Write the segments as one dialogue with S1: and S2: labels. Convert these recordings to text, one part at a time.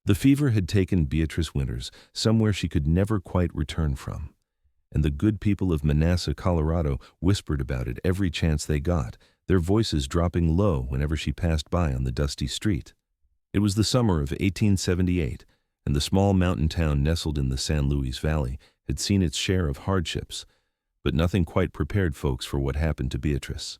S1: The fever had taken Beatrice Winters somewhere she could never quite return from, and the good people of Manassas, Colorado, whispered about it every chance they got, their voices dropping low whenever she passed by on the dusty street. It was the summer of 1878, and the small mountain town nestled in the San Luis Valley had seen its share of hardships, but nothing quite prepared folks for what happened to Beatrice.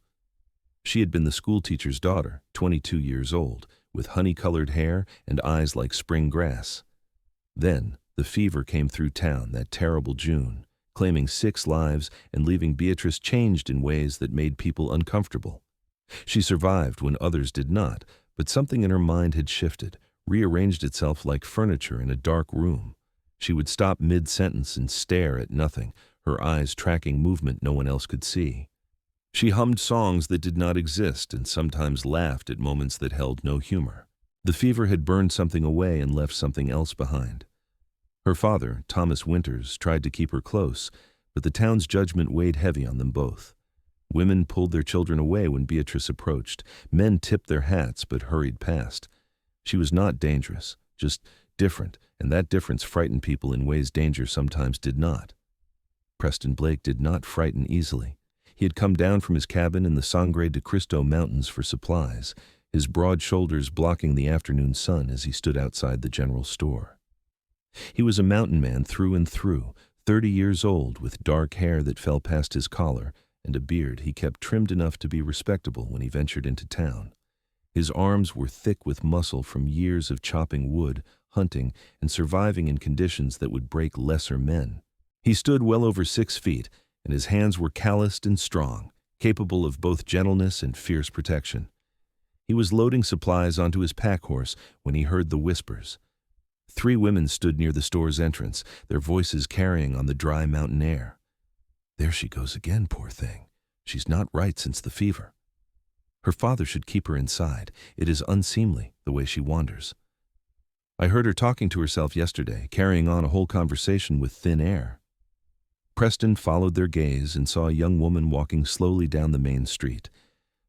S1: She had been the schoolteacher's daughter, 22 years old, with honey-colored hair and eyes like spring grass. Then, the fever came through town that terrible June, claiming 6 lives and leaving Beatrice changed in ways that made people uncomfortable. She survived when others did not, but something in her mind had shifted, rearranged itself like furniture in a dark room. She would stop mid-sentence and stare at nothing, her eyes tracking movement no one else could see. She hummed songs that did not exist and sometimes laughed at moments that held no humor. The fever had burned something away and left something else behind. Her father, Thomas Winters, tried to keep her close, but the town's judgment weighed heavy on them both. Women pulled their children away when Beatrice approached. Men tipped their hats but hurried past. She was not dangerous, just different, and that difference frightened people in ways danger sometimes did not. Preston Blake did not frighten easily. He had come down from his cabin in the Sangre de Cristo Mountains for supplies, his broad shoulders blocking the afternoon sun as he stood outside the general store. He was a mountain man through and through, 30 years old, with dark hair that fell past his collar and a beard he kept trimmed enough to be respectable when he ventured into town. His arms were thick with muscle from years of chopping wood, hunting, and surviving in conditions that would break lesser men. He stood well over 6 feet, and his hands were calloused and strong, capable of both gentleness and fierce protection. He was loading supplies onto his pack horse when he heard the whispers. 3 women stood near the store's entrance, their voices carrying on the dry mountain air. "There she goes again, poor thing. She's not right since the fever. Her father should keep her inside. It is unseemly, the way she wanders. I heard her talking to herself yesterday, carrying on a whole conversation with thin air." Preston followed their gaze and saw a young woman walking slowly down the main street.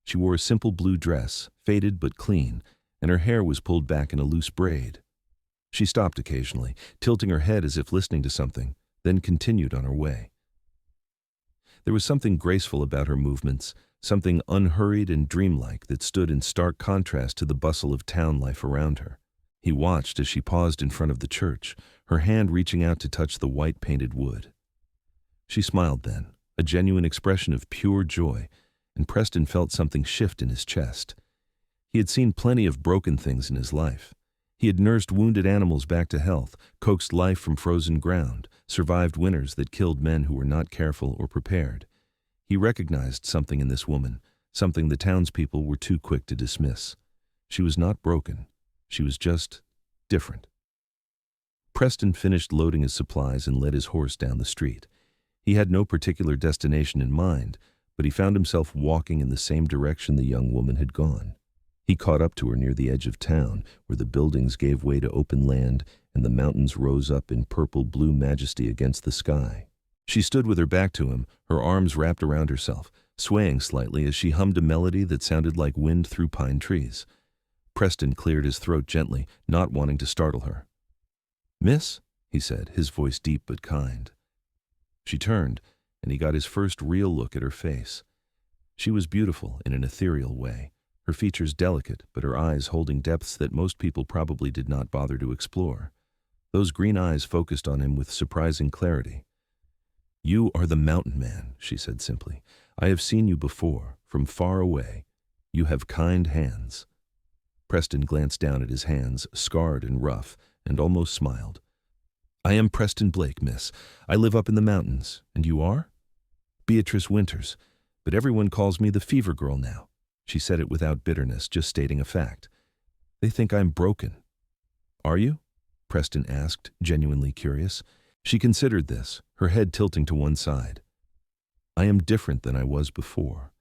S1: She wore a simple blue dress, faded but clean, and her hair was pulled back in a loose braid. She stopped occasionally, tilting her head as if listening to something, then continued on her way. There was something graceful about her movements, something unhurried and dreamlike that stood in stark contrast to the bustle of town life around her. He watched as she paused in front of the church, her hand reaching out to touch the white-painted wood. She smiled then, a genuine expression of pure joy, and Preston felt something shift in his chest. He had seen plenty of broken things in his life. He had nursed wounded animals back to health, coaxed life from frozen ground, survived winters that killed men who were not careful or prepared. He recognized something in this woman, something the townspeople were too quick to dismiss. She was not broken. She was just different. Preston finished loading his supplies and led his horse down the street. He had no particular destination in mind, but he found himself walking in the same direction the young woman had gone. He caught up to her near the edge of town, where the buildings gave way to open land and the mountains rose up in purple-blue majesty against the sky. She stood with her back to him, her arms wrapped around herself, swaying slightly as she hummed a melody that sounded like wind through pine trees. Preston cleared his throat gently, not wanting to startle her. "Miss?" he said, his voice deep but kind. She turned, and he got his first real look at her face. She was beautiful in an ethereal way, her features delicate, but her eyes holding depths that most people probably did not bother to explore. Those green eyes focused on him with surprising clarity. "You are the mountain man," she said simply. "I have seen you before, from far away. You have kind hands." Preston glanced down at his hands, scarred and rough, and almost smiled. "I am Preston Blake, miss. I live up in the mountains. And you are?" "Beatrice Winters, but everyone calls me the fever girl now." She said it without bitterness, just stating a fact. "They think I'm broken." "Are you?" Preston asked, genuinely curious. She considered this, her head tilting to one side. "I am different than I was before.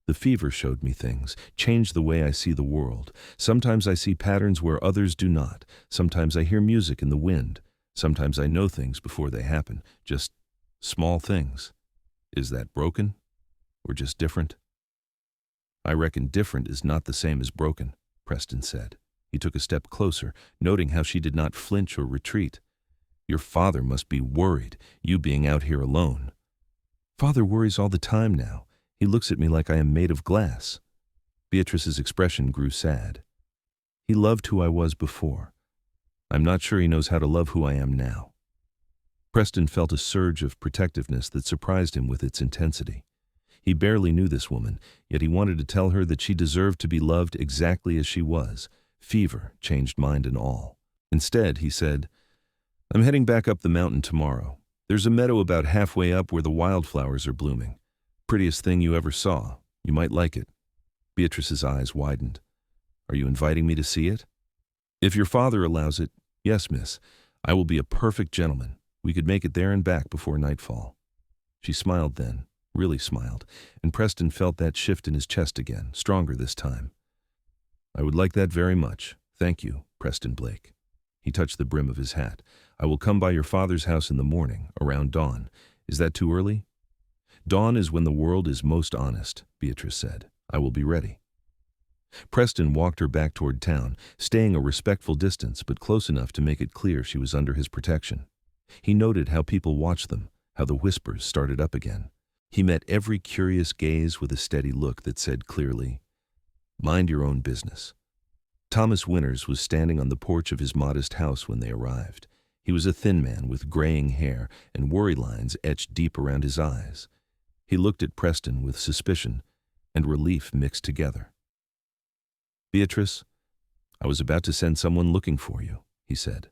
S1: The fever showed me things, changed the way I see the world. Sometimes I see patterns where others do not. Sometimes I hear music in the wind. Sometimes I know things before they happen, just small things. Is that broken? Or just different?" "I reckon different is not the same as broken," Preston said. He He took a step closer, noting how she did not flinch or retreat. "Your father must be worried, you being out here alone." "Father worries all the time now. He looks at me like I am made of glass." Beatrice's expression grew sad. "He loved who I was before. I'm not sure he knows how to love who I am now." Preston felt a surge of protectiveness that surprised him with its intensity. He barely knew this woman, yet he wanted to tell her that she deserved to be loved exactly as she was, fever, changed mind and all. Instead, he said, "I'm heading back up the mountain tomorrow. There's a meadow about halfway up where the wildflowers are blooming. Prettiest thing you ever saw. You might like it." Beatrice's eyes widened. "Are you inviting me to see it?" "If your father allows it, yes, miss. I will be a perfect gentleman. We could make it there and back before nightfall." She smiled then, really smiled, and Preston felt that shift in his chest again, stronger this time. "I would like that very much. Thank you, Preston Blake." He touched the brim of his hat. "I will come by your father's house in the morning, around dawn. Is that too early?" "Dawn is when the world is most honest," Beatrice said. "I will be ready." Preston walked her back toward town, staying a respectful distance but close enough to make it clear she was under his protection. He noted how people watched them, how the whispers started up again. He met every curious gaze with a steady look that said clearly, "Mind your own business." Thomas Winters was standing on the porch of his modest house when they arrived. He was a thin man with graying hair and worry lines etched deep around his eyes. He looked at Preston with suspicion and relief mixed together. "Beatrice, I was about to send someone looking for you," he said.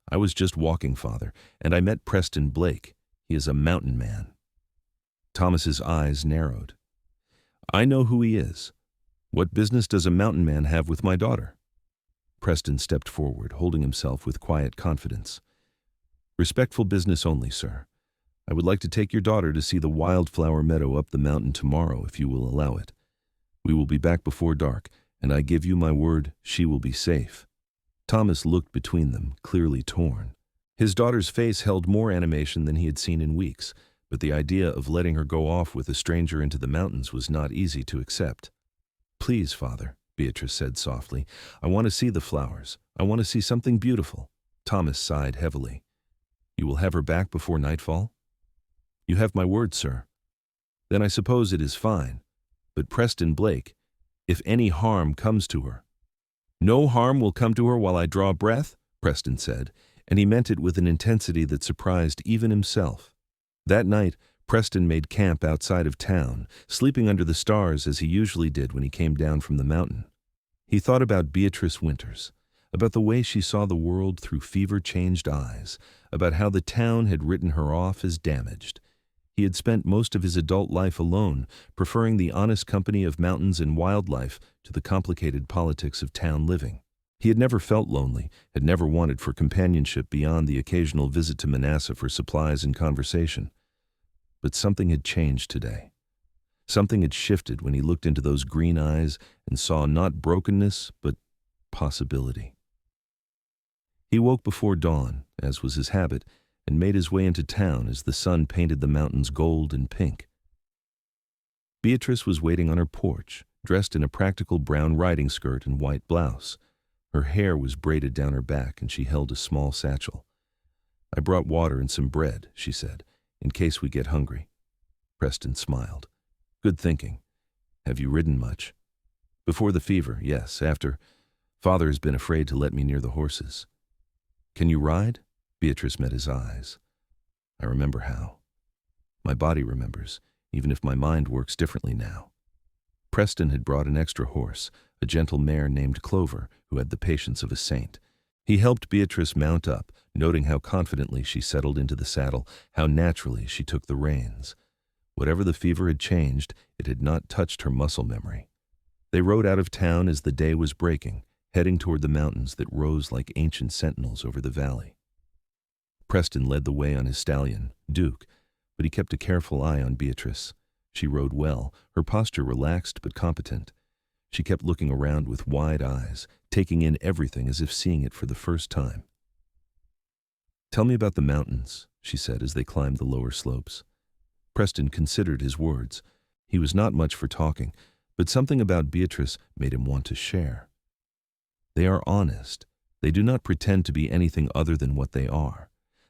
S1: "I was just walking, Father, and I met Preston Blake. He is a mountain man." Thomas's eyes narrowed. "I know who he is. What business does a mountain man have with my daughter?" Preston stepped forward, holding himself with quiet confidence. "Respectful business only, sir. I would like to take your daughter to see the wildflower meadow up the mountain tomorrow, if you will allow it. We will be back before dark, and I give you my word she will be safe." Thomas looked between them, clearly torn. His daughter's face held more animation than he had seen in weeks, but the idea of letting her go off with a stranger into the mountains was not easy to accept. "Please, Father," Beatrice said softly. "I want to see the flowers. I want to see something beautiful." Thomas sighed heavily. "You will have her back before nightfall?" "You have my word, sir." "Then I suppose it is fine. But Preston Blake, if any harm comes to her—" "No harm will come to her while I draw breath," Preston said, and he meant it with an intensity that surprised even himself. That night, Preston made camp outside of town, sleeping under the stars as he usually did when he came down from the mountain. He thought about Beatrice Winters, about the way she saw the world through fever-changed eyes, about how the town had written her off as damaged. He had spent most of his adult life alone, preferring the honest company of mountains and wildlife to the complicated politics of town living. He had never felt lonely, had never wanted for companionship beyond the occasional visit to Manasseh for supplies and conversation. But something had changed today. Something had shifted when he looked into those green eyes and saw not brokenness, but possibility. He woke before dawn, as was his habit, and made his way into town as the sun painted the mountains gold and pink. Beatrice was waiting on her porch, dressed in a practical brown riding skirt and white blouse. Her hair was braided down her back, and she held a small satchel. "I brought water and some bread," she said, "in case we get hungry." Preston smiled. "Good thinking. Have you ridden much?" "Before the fever, yes. After, Father has been afraid to let me near the horses." "Can you ride?" Beatrice met his eyes. "I remember how. My body remembers, even if my mind works differently now." Preston had brought an extra horse, a gentle mare named Clover, who had the patience of a saint. He helped Beatrice mount up, noting how confidently she settled into the saddle, how naturally she took the reins. Whatever the fever had changed, it had not touched her muscle memory. They rode out of town as the day was breaking, heading toward the mountains that rose like ancient sentinels over the valley. Preston led the way on his stallion, Duke, but he kept a careful eye on Beatrice. She rode well, her posture relaxed but competent. She kept looking around with wide eyes, taking in everything as if seeing it for the first time. "Tell me about the mountains," she said as they climbed the lower slopes. Preston considered his words. He was not much for talking, but something about Beatrice made him want to share. They are honest. They do not pretend to be anything other than what they are.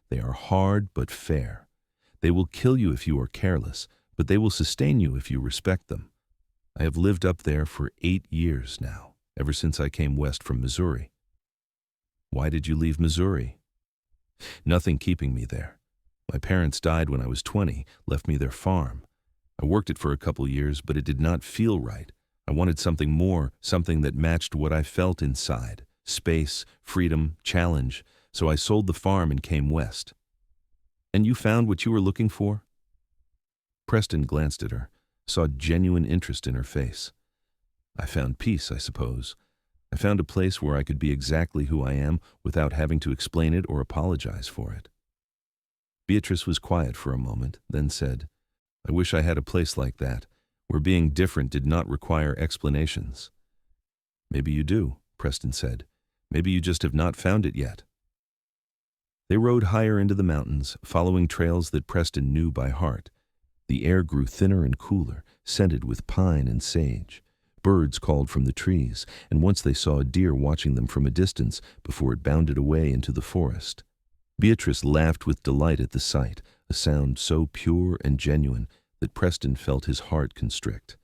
S1: They are hard but fair. They will kill you if you are careless, but they will sustain you if you respect them. I have lived up there for 8 years now, ever since I came west from Missouri. Why did you leave Missouri? Nothing keeping me there. My parents died when I was 20, left me their farm. I worked it for a couple years, but it did not feel right. I wanted something more, something that matched what I felt inside. Space, freedom, challenge. So I sold the farm and came west. And you found what you were looking for? Preston glanced at her, saw genuine interest in her face. I found peace, I suppose. I found a place where I could be exactly who I am without having to explain it or apologize for it. Beatrice was quiet for a moment, then said, I wish I had a place like that, where being different did not require explanations. Maybe you do, Preston said. Maybe you just have not found it yet. They rode higher into the mountains, following trails that Preston knew by heart. The air grew thinner and cooler, scented with pine and sage. Birds called from the trees, and once they saw a deer watching them from a distance before it bounded away into the forest. Beatrice laughed with delight at the sight, a sound so pure and genuine that Preston felt his heart constrict.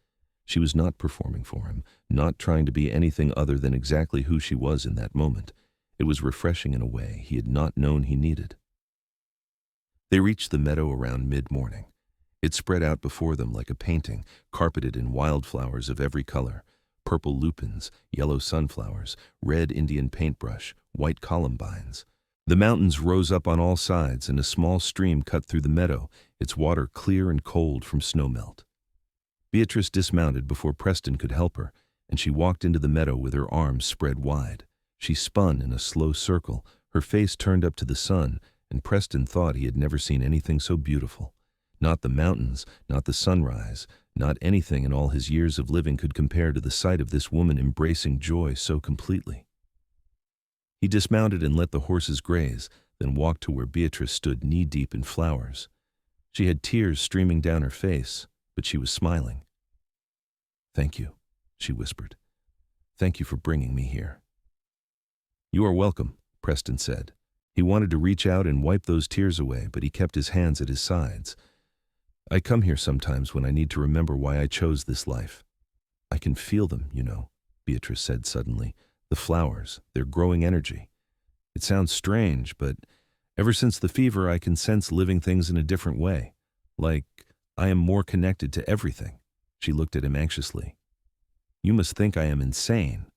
S1: She was not performing for him, not trying to be anything other than exactly who she was in that moment. It was refreshing in a way he had not known he needed. They reached the meadow around mid-morning. It spread out before them like a painting, carpeted in wildflowers of every color: purple lupins, yellow sunflowers, red Indian paintbrush, white columbines. The mountains rose up on all sides, and a small stream cut through the meadow, its water clear and cold from snowmelt. Beatrice dismounted before Preston could help her, and she walked into the meadow with her arms spread wide. She spun in a slow circle, her face turned up to the sun, and Preston thought he had never seen anything so beautiful. Not the mountains, not the sunrise, not anything in all his years of living could compare to the sight of this woman embracing joy so completely. He dismounted and let the horses graze, then walked to where Beatrice stood knee-deep in flowers. She had tears streaming down her face, but she was smiling. "Thank you," she whispered. "Thank you for bringing me here." "You are welcome," Preston said. He wanted to reach out and wipe those tears away, but he kept his hands at his sides. "I come here sometimes when I need to remember why I chose this life. I can feel them, you know," Beatrice said suddenly. "The flowers, their growing energy. It sounds strange, but ever since the fever I can sense living things in a different way. Like I am more connected to everything." She looked at him anxiously. "You must think I am insane."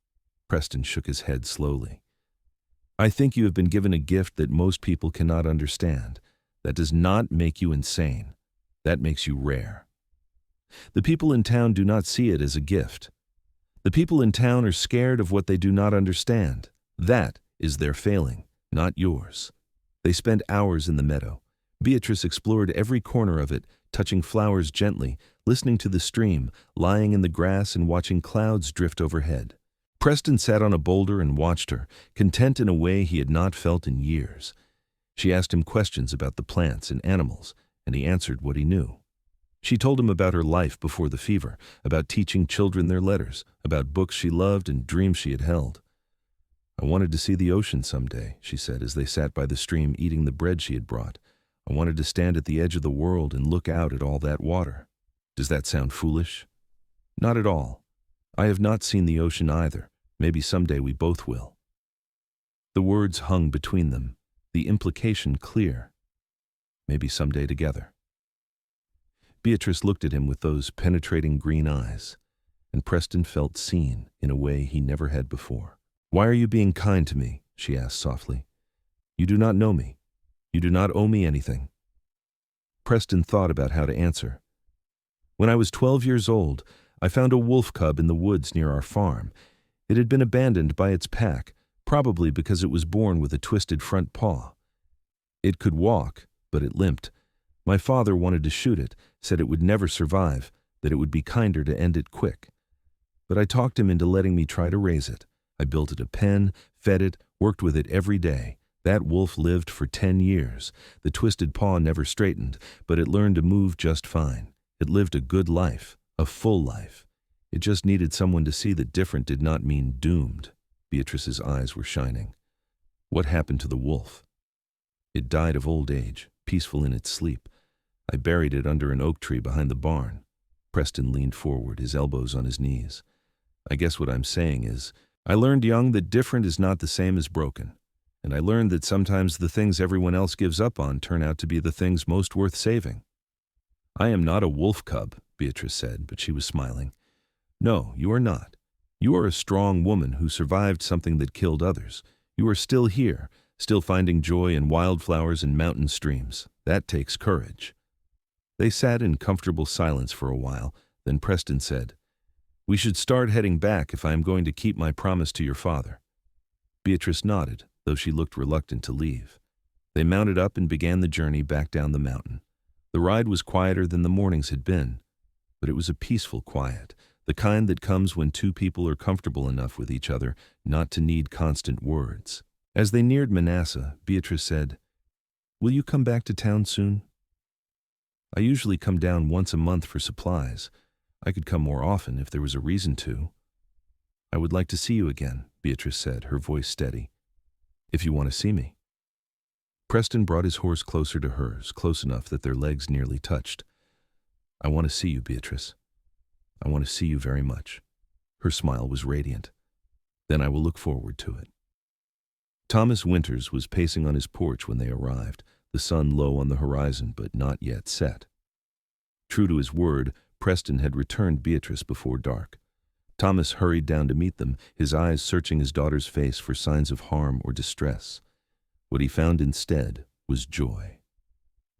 S1: Preston shook his head slowly. "I think you have been given a gift that most people cannot understand. That does not make you insane. That makes you rare. The people in town do not see it as a gift. The people in town are scared of what they do not understand. That is their failing, not yours." They spent hours in the meadow. Beatrice explored every corner of it, touching flowers gently, listening to the stream, lying in the grass and watching clouds drift overhead. Preston sat on a boulder and watched her, content in a way he had not felt in years. She asked him questions about the plants and animals, and he answered what he knew. She told him about her life before the fever, about teaching children their letters, about books she loved and dreams she had held. "I wanted to see the ocean someday," she said as they sat by the stream eating the bread she had brought. "I wanted to stand at the edge of the world and look out at all that water." Does that sound foolish? Not at all. I have not seen the ocean either. Maybe someday we both will. The words hung between them, the implication clear. Maybe someday together. Beatrice looked at him with those penetrating green eyes, and Preston felt seen in a way he never had before. "Why are you being kind to me?" she asked softly. "You do not know me. You do not owe me anything." Preston thought about how to answer. "When I was 12 years old, I found a wolf cub in the woods near our farm. It had been abandoned by its pack, probably because it was born with a twisted front paw. It could walk, but it limped. My father wanted to shoot it, said it would never survive, that it would be kinder to end it quick. But I talked him into letting me try to raise it. I built it a pen, fed it, worked with it every day. That wolf lived for 10 years. The twisted paw never straightened, but it learned to move just fine. It lived a good life, a full life. It just needed someone to see that different did not mean doomed." Beatrice's eyes were shining. What happened to the wolf? It died of old age, peaceful in its sleep. I buried it under an oak tree behind the barn. Preston leaned forward, his elbows on his knees. I guess what I'm saying is, I learned young that different is not the same as broken. And I learned that sometimes the things everyone else gives up on turn out to be the things most worth saving. I am not a wolf cub, Beatrice said, but she was smiling. No, you are not. You are a strong woman who survived something that killed others. You are still here, still finding joy in wildflowers and mountain streams. That takes courage. They sat in comfortable silence for a while, then Preston said, "We should start heading back if I am going to keep my promise to your father." Beatrice nodded, though she looked reluctant to leave. They mounted up and began the journey back down the mountain. The ride was quieter than the mornings had been, but it was a peaceful quiet, the kind that comes when two people are comfortable enough with each other not to need constant words. As they neared Manasseh, Beatrice said, "Will you come back to town soon?" "I usually come down once a month for supplies. I could come more often if there was a reason to." "I would like to see you again," Beatrice said, her voice steady. "If you want to see me." Preston brought his horse closer to hers, close enough that their legs nearly touched. "I want to see you, Beatrice. I want to see you very much." Her smile was radiant. "Then I will look forward to it." Thomas Winters was pacing on his porch when they arrived, the sun low on the horizon but not yet set. True to his word, Preston had returned Beatrice before dark. Thomas hurried down to meet them, his eyes searching his daughter's face for signs of harm or distress. What he found instead was joy.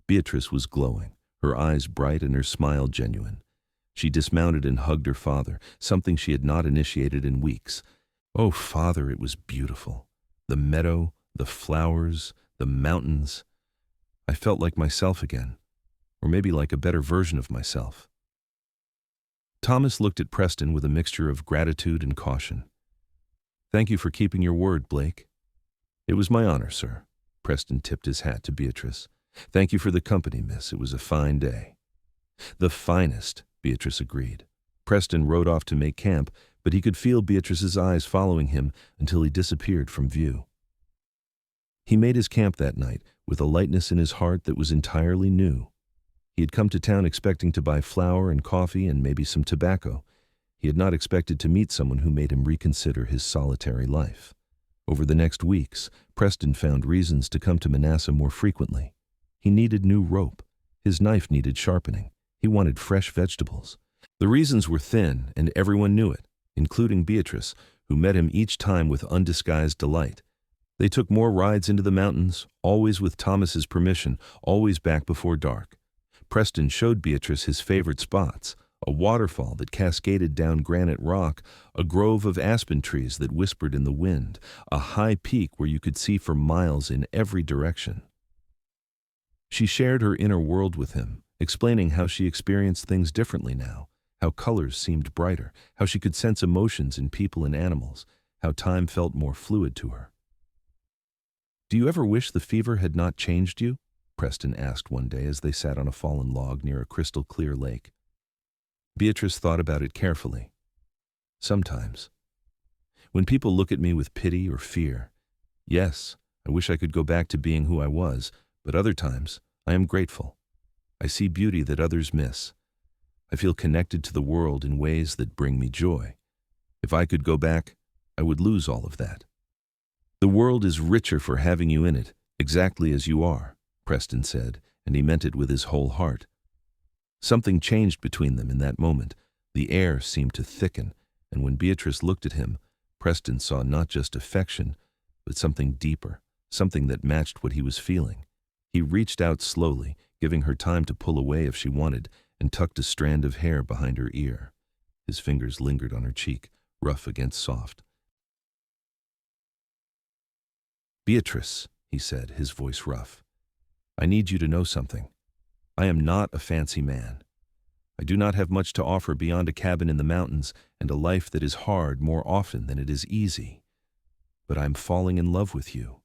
S1: Beatrice was glowing, her eyes bright and her smile genuine. She dismounted and hugged her father, something she had not initiated in weeks. Oh, Father, it was beautiful. The meadow, the flowers, the mountains. I felt like myself again, or maybe like a better version of myself. Thomas looked at Preston with a mixture of gratitude and caution. "Thank you for keeping your word, Blake." "It was my honor, sir." Preston tipped his hat to Beatrice. "Thank you for the company, miss. It was a fine day." "The finest," Beatrice agreed. Preston rode off to make camp, but he could feel Beatrice's eyes following him until he disappeared from view. He made his camp that night with a lightness in his heart that was entirely new. He had come to town expecting to buy flour and coffee and maybe some tobacco. He had not expected to meet someone who made him reconsider his solitary life. Over the next weeks, Preston found reasons to come to Manasseh more frequently. He needed new rope. His knife needed sharpening. He wanted fresh vegetables. The reasons were thin, and everyone knew it, including Beatrice, who met him each time with undisguised delight. They took more rides into the mountains, always with Thomas's permission, always back before dark. Preston showed Beatrice his favorite spots, a waterfall that cascaded down granite rock, a grove of aspen trees that whispered in the wind, a high peak where you could see for miles in every direction. She shared her inner world with him, explaining how she experienced things differently now, how colors seemed brighter, how she could sense emotions in people and animals, how time felt more fluid to her. "Do you ever wish the fever had not changed you?" Preston asked one day as they sat on a fallen log near a crystal-clear lake. Beatrice thought about it carefully. "Sometimes. When people look at me with pity or fear, yes, I wish I could go back to being who I was, but other times, I am grateful. I see beauty that others miss. I feel connected to the world in ways that bring me joy. If I could go back, I would lose all of that." "The world is richer for having you in it, exactly as you are," Preston said, and he meant it with his whole heart. Something changed between them in that moment. The air seemed to thicken, and when Beatrice looked at him, Preston saw not just affection, but something deeper, something that matched what he was feeling. He reached out slowly, giving her time to pull away if she wanted, and tucked a strand of hair behind her ear. His fingers lingered on her cheek, rough against soft. "Beatrice," he said, his voice rough, "I need you to know something. I am not a fancy man. I do not have much to offer beyond a cabin in the mountains and a life that is hard more often than it is easy. But I am falling in love with you.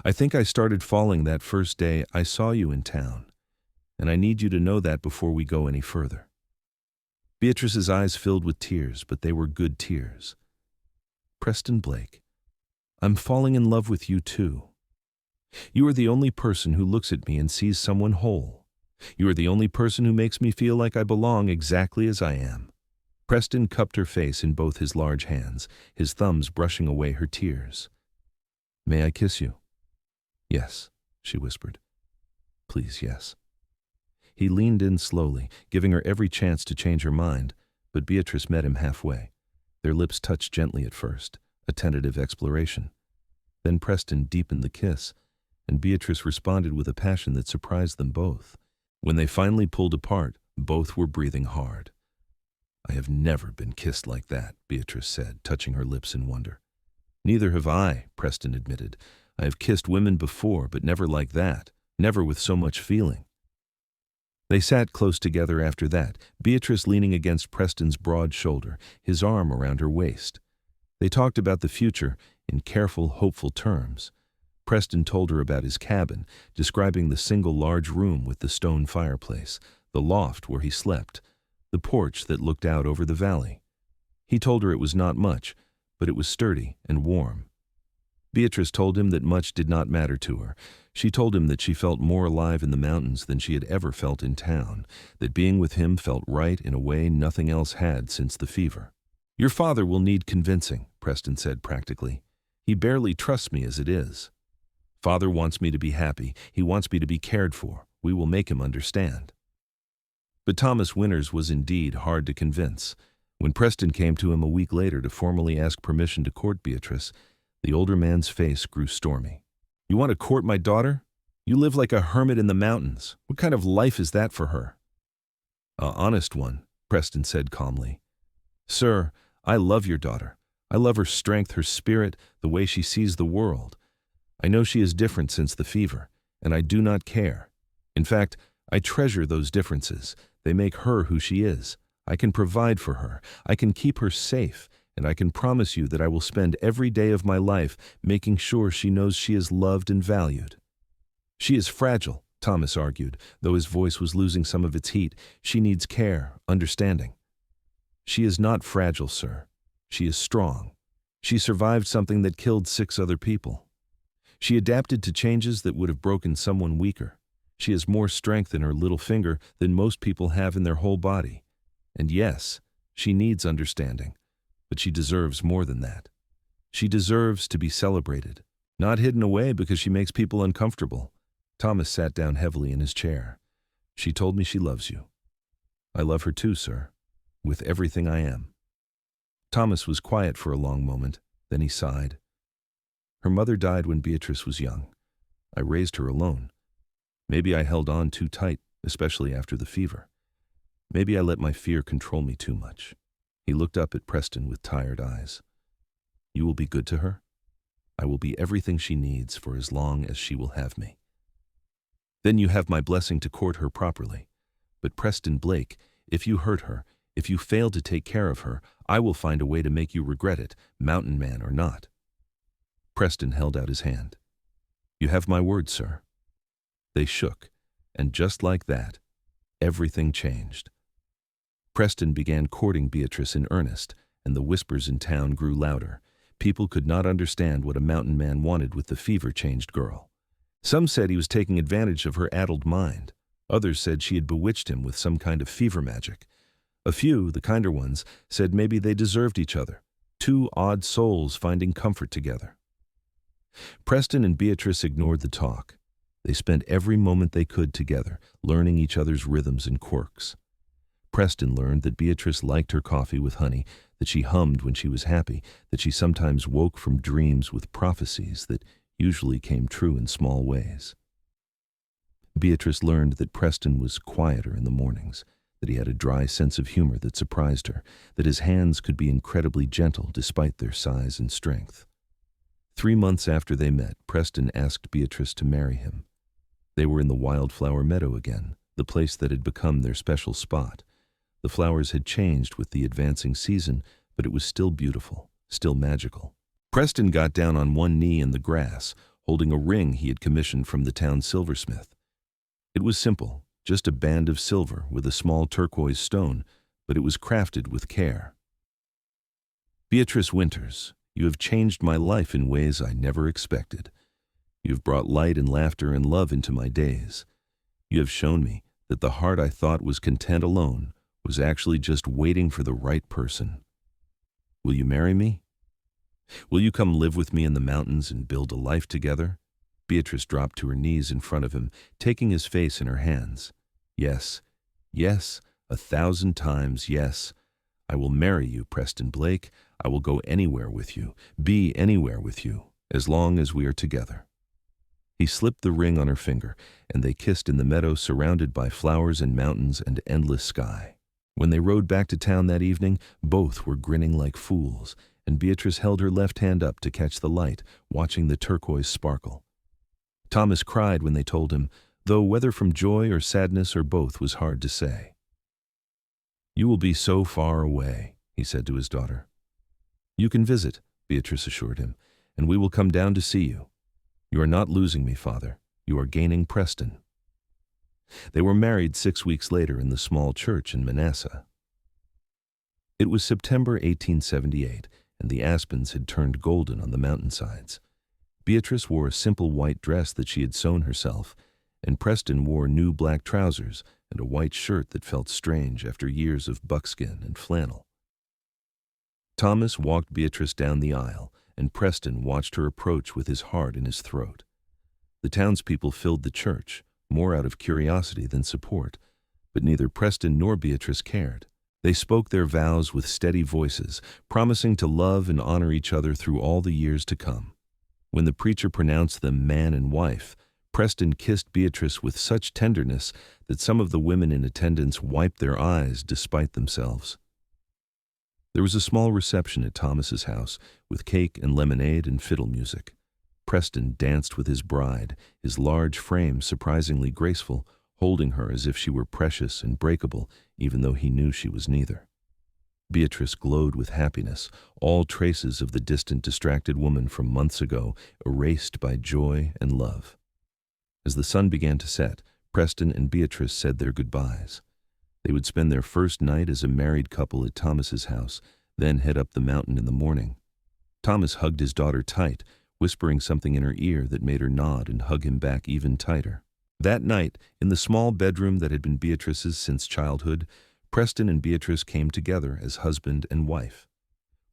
S1: I think I started falling that first day I saw you in town, and I need you to know that before we go any further." Beatrice's eyes filled with tears, but they were good tears. Preston Blake, I'm falling in love with you too. You are the only person who looks at me and sees someone whole. You are the only person who makes me feel like I belong exactly as I am." Preston cupped her face in both his large hands, his thumbs brushing away her tears. "May I kiss you?" "Yes," she whispered. "Please, yes." He leaned in slowly, giving her every chance to change her mind, but Beatrice met him halfway. Their lips touched gently at first, a tentative exploration. Then Preston deepened the kiss, and Beatrice responded with a passion that surprised them both. When they finally pulled apart, both were breathing hard. "I have never been kissed like that," Beatrice said, touching her lips in wonder. "Neither have I," Preston admitted. "I have kissed women before, but never like that, never with so much feeling." They sat close together after that, Beatrice leaning against Preston's broad shoulder, his arm around her waist. They talked about the future in careful, hopeful terms. Preston told her about his cabin, describing the single large room with the stone fireplace, the loft where he slept, the porch that looked out over the valley. He told her it was not much, but it was sturdy and warm. Beatrice told him that much did not matter to her. She told him that she felt more alive in the mountains than she had ever felt in town, that being with him felt right in a way nothing else had since the fever. "Your father will need convincing," Preston said practically. "He barely trusts me as it is. Father wants me to be happy. He wants me to be cared for. We will make him understand." But Thomas Winters was indeed hard to convince. When Preston came to him a week later to formally ask permission to court Beatrice, the older man's face grew stormy. "You want to court my daughter? You live like a hermit in the mountains. What kind of life is that for her?" "An honest one," Preston said calmly. "Sir, I love your daughter. I love her strength, her spirit, the way she sees the world. I know she is different since the fever, and I do not care. In fact, I treasure those differences. They make her who she is. I can provide for her. I can keep her safe, and I can promise you that I will spend every day of my life making sure she knows she is loved and valued." "She is fragile," Thomas argued, though his voice was losing some of its heat. "She needs care, understanding." "She is not fragile, sir. She is strong. She survived something that killed 6 other people. She adapted to changes that would have broken someone weaker. She has more strength in her little finger than most people have in their whole body. And yes, she needs understanding, but she deserves more than that. She deserves to be celebrated, not hidden away because she makes people uncomfortable." Thomas sat down heavily in his chair. "She told me she loves you. I love her too, sir, with everything I am." Thomas was quiet for a long moment, then he sighed. "Her mother died when Beatrice was young. I raised her alone. Maybe I held on too tight, especially after the fever. Maybe I let my fear control me too much." He looked up at Preston with tired eyes. "You will be good to her? I will be everything she needs for as long as she will have me. Then you have my blessing to court her properly. But Preston Blake, if you hurt her, if you fail to take care of her, I will find a way to make you regret it, mountain man or not." Preston held out his hand. "You have my word, sir." They shook, and just like that, everything changed. Preston began courting Beatrice in earnest, and the whispers in town grew louder. People could not understand what a mountain man wanted with the fever-changed girl. Some said he was taking advantage of her addled mind. Others said she had bewitched him with some kind of fever magic. A few, the kinder ones, said maybe they deserved each other. 2 odd souls finding comfort together. Preston and Beatrice ignored the talk. They spent every moment they could together, learning each other's rhythms and quirks. Preston learned that Beatrice liked her coffee with honey, that she hummed when she was happy, that she sometimes woke from dreams with prophecies that usually came true in small ways. Beatrice learned that Preston was quieter in the mornings, that he had a dry sense of humor that surprised her, that his hands could be incredibly gentle despite their size and strength. 3 months after they met, Preston asked Beatrice to marry him. They were in the wildflower meadow again, the place that had become their special spot. The flowers had changed with the advancing season, but it was still beautiful, still magical. Preston got down on one knee in the grass, holding a ring he had commissioned from the town silversmith. It was simple, just a band of silver with a small turquoise stone, but it was crafted with care. "Beatrice Winters, You have changed my life in ways I never expected. You have brought light and laughter and love into my days. You have shown me that the heart I thought was content alone was actually just waiting for the right person. Will you marry me? Will you come live with me in the mountains and build a life together?" Beatrice dropped to her knees in front of him, taking his face in her hands. "Yes, yes, 1,000 times yes. I will marry you, Preston Blake. I will go anywhere with you, be anywhere with you, as long as we are together." He slipped the ring on her finger, and they kissed in the meadow surrounded by flowers and mountains and endless sky. When they rode back to town that evening, both were grinning like fools, and Beatrice held her left hand up to catch the light, watching the turquoise sparkle. Thomas cried when they told him, though whether from joy or sadness or both was hard to say. "You will be so far away," he said to his daughter. "You can visit," Beatrice assured him, "and we will come down to see you. You are not losing me, Father. You are gaining Preston." They were married 6 weeks later in the small church in Manasseh. It was September 1878, and the aspens had turned golden on the mountainsides. Beatrice wore a simple white dress that she had sewn herself, and Preston wore new black trousers and a white shirt that felt strange after years of buckskin and flannel. Thomas walked Beatrice down the aisle, and Preston watched her approach with his heart in his throat. The townspeople filled the church, more out of curiosity than support, but neither Preston nor Beatrice cared. They spoke their vows with steady voices, promising to love and honor each other through all the years to come. When the preacher pronounced them man and wife, Preston kissed Beatrice with such tenderness that some of the women in attendance wiped their eyes despite themselves. There was a small reception at Thomas's house, with cake and lemonade and fiddle music. Preston danced with his bride, his large frame surprisingly graceful, holding her as if she were precious and breakable, even though he knew she was neither. Beatrice glowed with happiness, all traces of the distant, distracted woman from months ago erased by joy and love. As the sun began to set, Preston and Beatrice said their goodbyes. They would spend their first night as a married couple at Thomas's house, then head up the mountain in the morning. Thomas hugged his daughter tight, whispering something in her ear that made her nod and hug him back even tighter. That night, in the small bedroom that had been Beatrice's since childhood, Preston and Beatrice came together as husband and wife.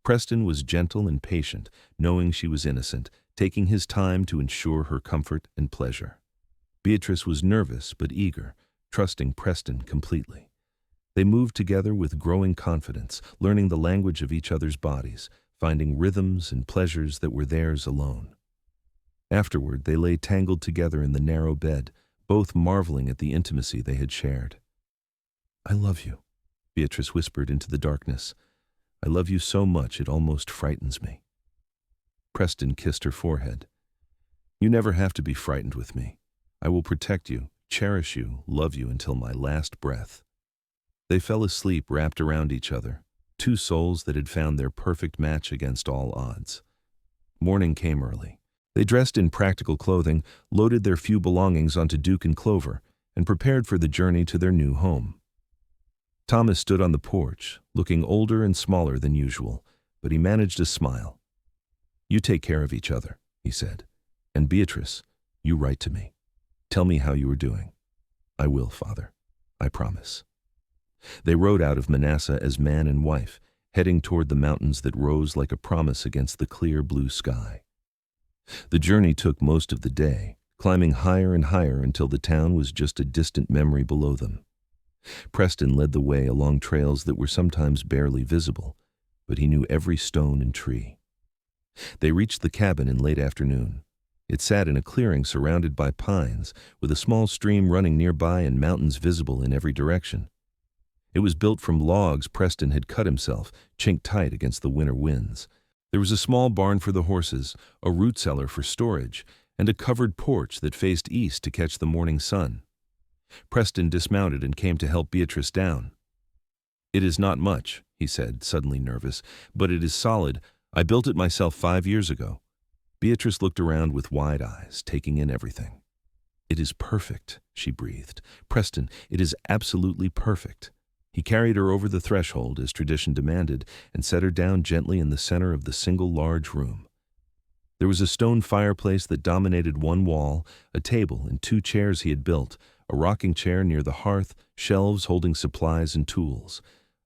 S1: Preston was gentle and patient, knowing she was innocent, taking his time to ensure her comfort and pleasure. Beatrice was nervous but eager, trusting Preston completely. They moved together with growing confidence, learning the language of each other's bodies, finding rhythms and pleasures that were theirs alone. Afterward, they lay tangled together in the narrow bed, both marveling at the intimacy they had shared. "I love you," Beatrice whispered into the darkness. "I love you so much it almost frightens me." Preston kissed her forehead. "You never have to be frightened with me. I will protect you, cherish you, love you until my last breath." They fell asleep wrapped around each other, two souls that had found their perfect match against all odds. Morning came early. They dressed in practical clothing, loaded their few belongings onto Duke and Clover, and prepared for the journey to their new home. Thomas stood on the porch, looking older and smaller than usual, but he managed a smile. "You take care of each other," he said. "And Beatrice, you write to me. Tell me how you are doing." "I will, Father. I promise." They rode out of Manasseh as man and wife, heading toward the mountains that rose like a promise against the clear blue sky. The journey took most of the day, climbing higher and higher until the town was just a distant memory below them. Preston led the way along trails that were sometimes barely visible, but he knew every stone and tree. They reached the cabin in late afternoon. It sat in a clearing surrounded by pines, with a small stream running nearby and mountains visible in every direction. It was built from logs Preston had cut himself, chinked tight against the winter winds. There was a small barn for the horses, a root cellar for storage, and a covered porch that faced east to catch the morning sun. Preston dismounted and came to help Beatrice down. "It is not much," he said, suddenly nervous, "but it is solid. I built it myself 5 years ago." Beatrice looked around with wide eyes, taking in everything. "It is perfect," she breathed. "Preston, it is absolutely perfect. He carried her over the threshold, as tradition demanded, and set her down gently in the center of the single large room. There was a stone fireplace that dominated one wall, a table and 2 chairs he had built, a rocking chair near the hearth, shelves holding supplies and tools.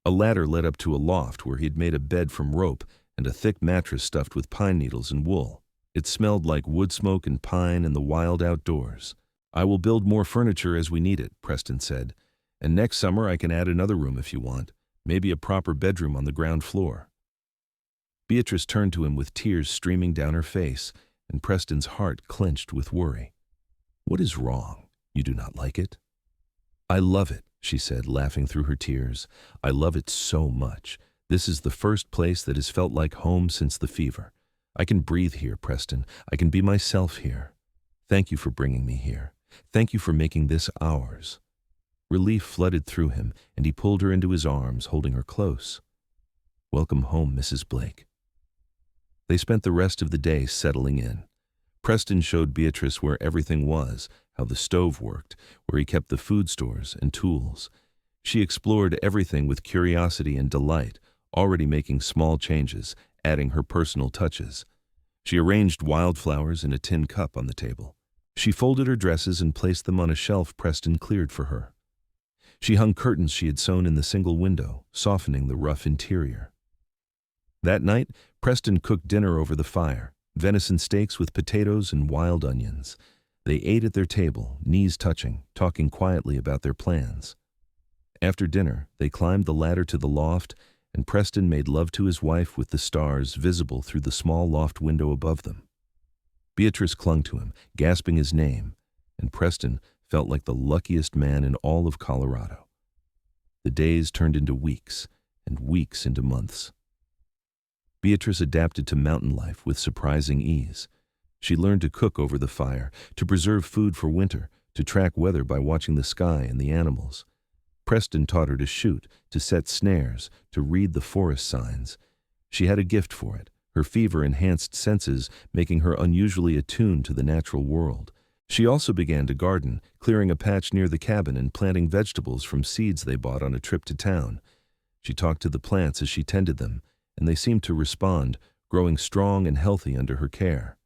S1: A ladder led up to a loft where he had made a bed from rope and a thick mattress stuffed with pine needles and wool. It smelled like wood smoke and pine and the wild outdoors. "I will build more furniture as we need it," Preston said. "And next summer I can add another room if you want, maybe a proper bedroom on the ground floor." Beatrice turned to him with tears streaming down her face, and Preston's heart clenched with worry. "What is wrong? You do not like it?" "I love it," she said, laughing through her tears. "I love it so much. This is the first place that has felt like home since the fever. I can breathe here, Preston. I can be myself here. Thank you for bringing me here. Thank you for making this ours." Relief flooded through him, and he pulled her into his arms, holding her close. "Welcome home, Mrs. Blake." They spent the rest of the day settling in. Preston showed Beatrice where everything was, how the stove worked, where he kept the food stores and tools. She explored everything with curiosity and delight, already making small changes, adding her personal touches. She arranged wildflowers in a tin cup on the table. She folded her dresses and placed them on a shelf Preston cleared for her. She hung curtains she had sewn in the single window, softening the rough interior. That night, Preston cooked dinner over the fire, venison steaks with potatoes and wild onions. They ate at their table, knees touching, talking quietly about their plans. After dinner, they climbed the ladder to the loft, and Preston made love to his wife with the stars visible through the small loft window above them. Beatrice clung to him, gasping his name, and Preston felt like the luckiest man in all of Colorado. The days turned into weeks, and weeks into months. Beatrice adapted to mountain life with surprising ease. She learned to cook over the fire, to preserve food for winter, to track weather by watching the sky and the animals. Preston taught her to shoot, to set snares, to read the forest signs. She had a gift for it, her fever-enhanced senses making her unusually attuned to the natural world. She also began to garden, clearing a patch near the cabin and planting vegetables from seeds they bought on a trip to town. She talked to the plants as she tended them, and they seemed to respond, growing strong and healthy under her care.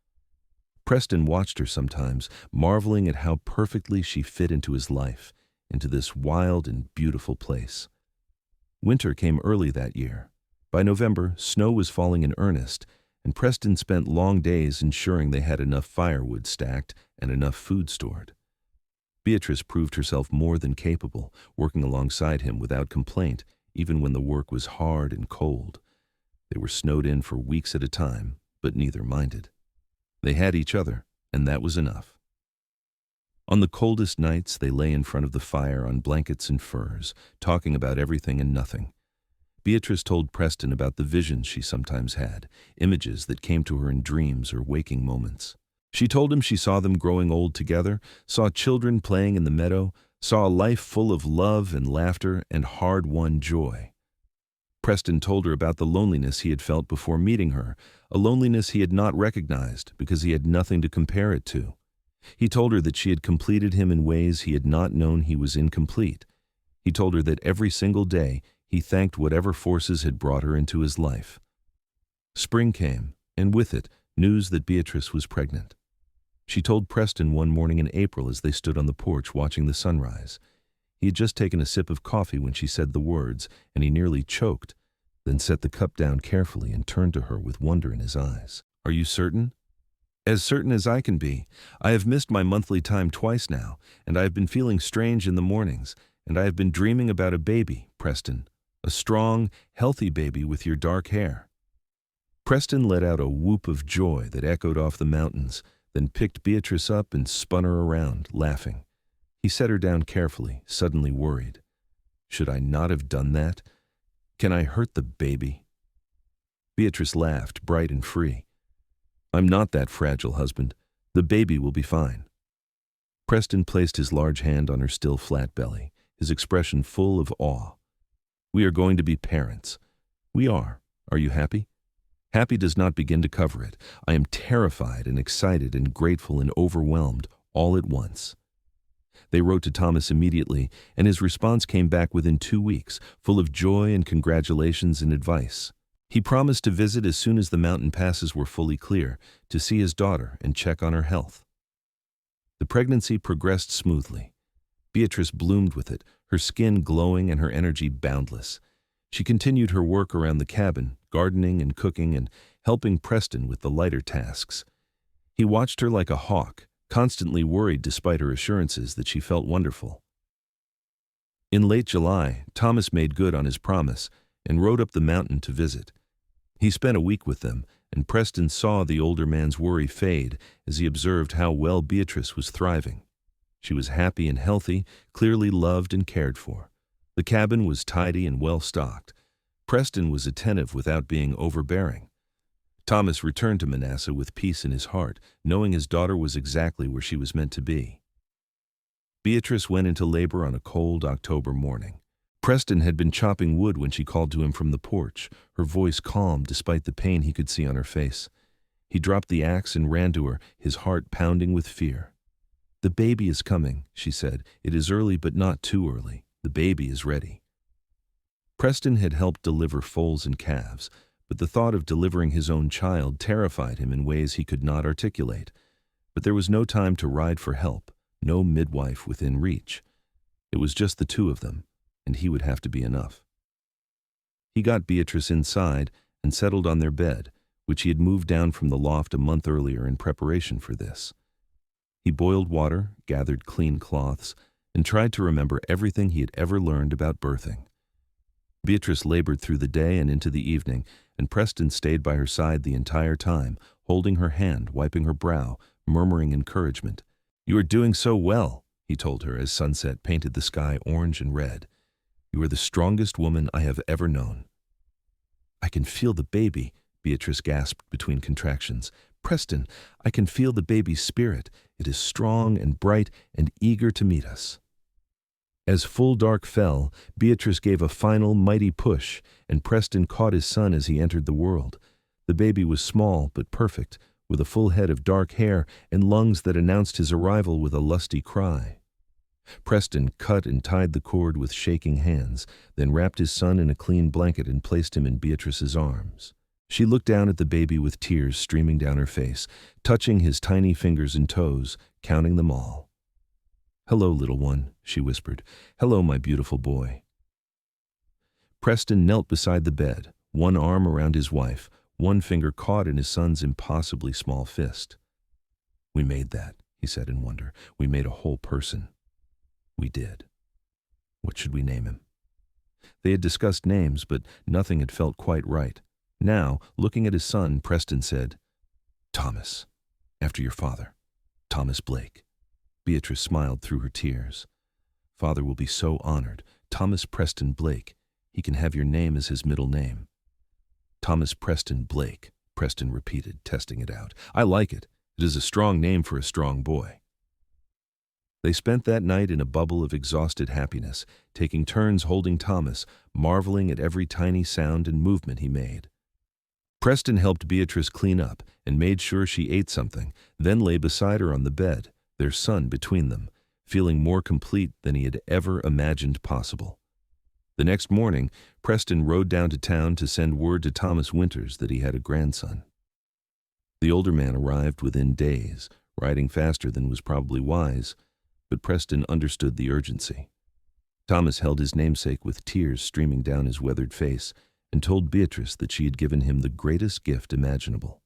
S1: Preston watched her sometimes, marveling at how perfectly she fit into his life, into this wild and beautiful place. Winter came early that year. By November, snow was falling in earnest, and Preston spent long days ensuring they had enough firewood stacked and enough food stored. Beatrice proved herself more than capable, working alongside him without complaint, even when the work was hard and cold. They were snowed in for weeks at a time, but neither minded. They had each other, and that was enough. On the coldest nights, they lay in front of the fire on blankets and furs, talking about everything and nothing. Beatrice told Preston about the visions she sometimes had, images that came to her in dreams or waking moments. She told him she saw them growing old together, saw children playing in the meadow, saw a life full of love and laughter and hard-won joy. Preston told her about the loneliness he had felt before meeting her, a loneliness he had not recognized because he had nothing to compare it to. He told her that she had completed him in ways he had not known he was incomplete. He told her that every single day he thanked whatever forces had brought her into his life. Spring came, and with it, news that Beatrice was pregnant. She told Preston one morning in April as they stood on the porch watching the sunrise. He had just taken a sip of coffee when she said the words, and he nearly choked, then set the cup down carefully and turned to her with wonder in his eyes. "Are you certain?" "As certain as I can be. I have missed my monthly time twice now, and I have been feeling strange in the mornings, and I have been dreaming about a baby, Preston. A strong, healthy baby with your dark hair." Preston let out a whoop of joy that echoed off the mountains, then picked Beatrice up and spun her around, laughing. He set her down carefully, suddenly worried. "Should I not have done that? Can I hurt the baby?" Beatrice laughed, bright and free. "I'm not that fragile, husband. The baby will be fine." Preston placed his large hand on her still flat belly, his expression full of awe. "We are going to be parents." "We are. Are you happy?" Happy does not begin to cover it. I am terrified and excited and grateful and overwhelmed all at once. They wrote to Thomas immediately, and his response came back within 2 weeks, full of joy and congratulations and advice. He promised to visit as soon as the mountain passes were fully clear, to see his daughter and check on her health. The pregnancy progressed smoothly. Beatrice bloomed with it, her skin glowing and her energy boundless. She continued her work around the cabin, gardening and cooking and helping Preston with the lighter tasks. He watched her like a hawk, constantly worried despite her assurances that she felt wonderful. In late July, Thomas made good on his promise and rode up the mountain to visit. He spent a week with them, and Preston saw the older man's worry fade as he observed how well Beatrice was thriving. She was happy and healthy, clearly loved and cared for. The cabin was tidy and well-stocked. Preston was attentive without being overbearing. Thomas returned to Manasseh with peace in his heart, knowing his daughter was exactly where she was meant to be. Beatrice went into labor on a cold October morning. Preston had been chopping wood when she called to him from the porch, her voice calm despite the pain he could see on her face. He dropped the axe and ran to her, his heart pounding with fear. "The baby is coming," she said. "It is early, but not too early. The baby is ready." Preston had helped deliver foals and calves, but the thought of delivering his own child terrified him in ways he could not articulate. But there was no time to ride for help, no midwife within reach. It was just the two of them, and he would have to be enough. He got Beatrice inside and settled on their bed, which he had moved down from the loft a month earlier in preparation for this. He boiled water, gathered clean cloths, and tried to remember everything he had ever learned about birthing. Beatrice labored through the day and into the evening, and Preston stayed by her side the entire time, holding her hand, wiping her brow, murmuring encouragement. "You are doing so well," he told her as sunset painted the sky orange and red. "You are the strongest woman I have ever known." "I can feel the baby," Beatrice gasped between contractions. "Preston, I can feel the baby's spirit. It is strong and bright and eager to meet us." As full dark fell, Beatrice gave a final mighty push, and Preston caught his son as he entered the world. The baby was small but perfect, with a full head of dark hair and lungs that announced his arrival with a lusty cry. Preston cut and tied the cord with shaking hands, then wrapped his son in a clean blanket and placed him in Beatrice's arms. She looked down at the baby with tears streaming down her face, touching his tiny fingers and toes, counting them all. "Hello, little one," she whispered. "Hello, my beautiful boy." Preston knelt beside the bed, one arm around his wife, one finger caught in his son's impossibly small fist. "We made that," he said in wonder. "We made a whole person." "We did. What should we name him?" They had discussed names, but nothing had felt quite right. Now, looking at his son, Preston said, "Thomas, after your father, Thomas Blake." Beatrice smiled through her tears. "Father will be so honored. Thomas Preston Blake. He can have your name as his middle name." "Thomas Preston Blake," Preston repeated, testing it out. "I like it. It is a strong name for a strong boy." They spent that night in a bubble of exhausted happiness, taking turns holding Thomas, marveling at every tiny sound and movement he made. Preston helped Beatrice clean up and made sure she ate something, then lay beside her on the bed, their son between them, feeling more complete than he had ever imagined possible. The next morning, Preston rode down to town to send word to Thomas Winters that he had a grandson. The older man arrived within days, riding faster than was probably wise, but Preston understood the urgency. Thomas held his namesake with tears streaming down his weathered face and told Beatrice that she had given him the greatest gift imaginable.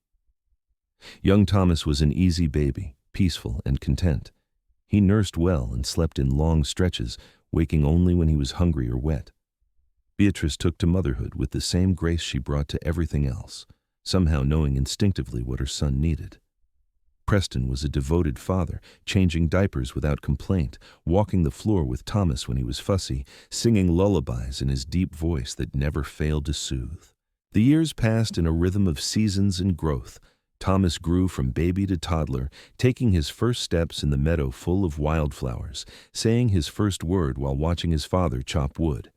S1: Young Thomas was an easy baby, peaceful and content. He nursed well and slept in long stretches, waking only when he was hungry or wet. Beatrice took to motherhood with the same grace she brought to everything else, somehow knowing instinctively what her son needed. Preston was a devoted father, changing diapers without complaint, walking the floor with Thomas when he was fussy, singing lullabies in his deep voice that never failed to soothe. The years passed in a rhythm of seasons and growth. Thomas grew from baby to toddler, taking his first steps in the meadow full of wildflowers, saying his first word while watching his father chop wood.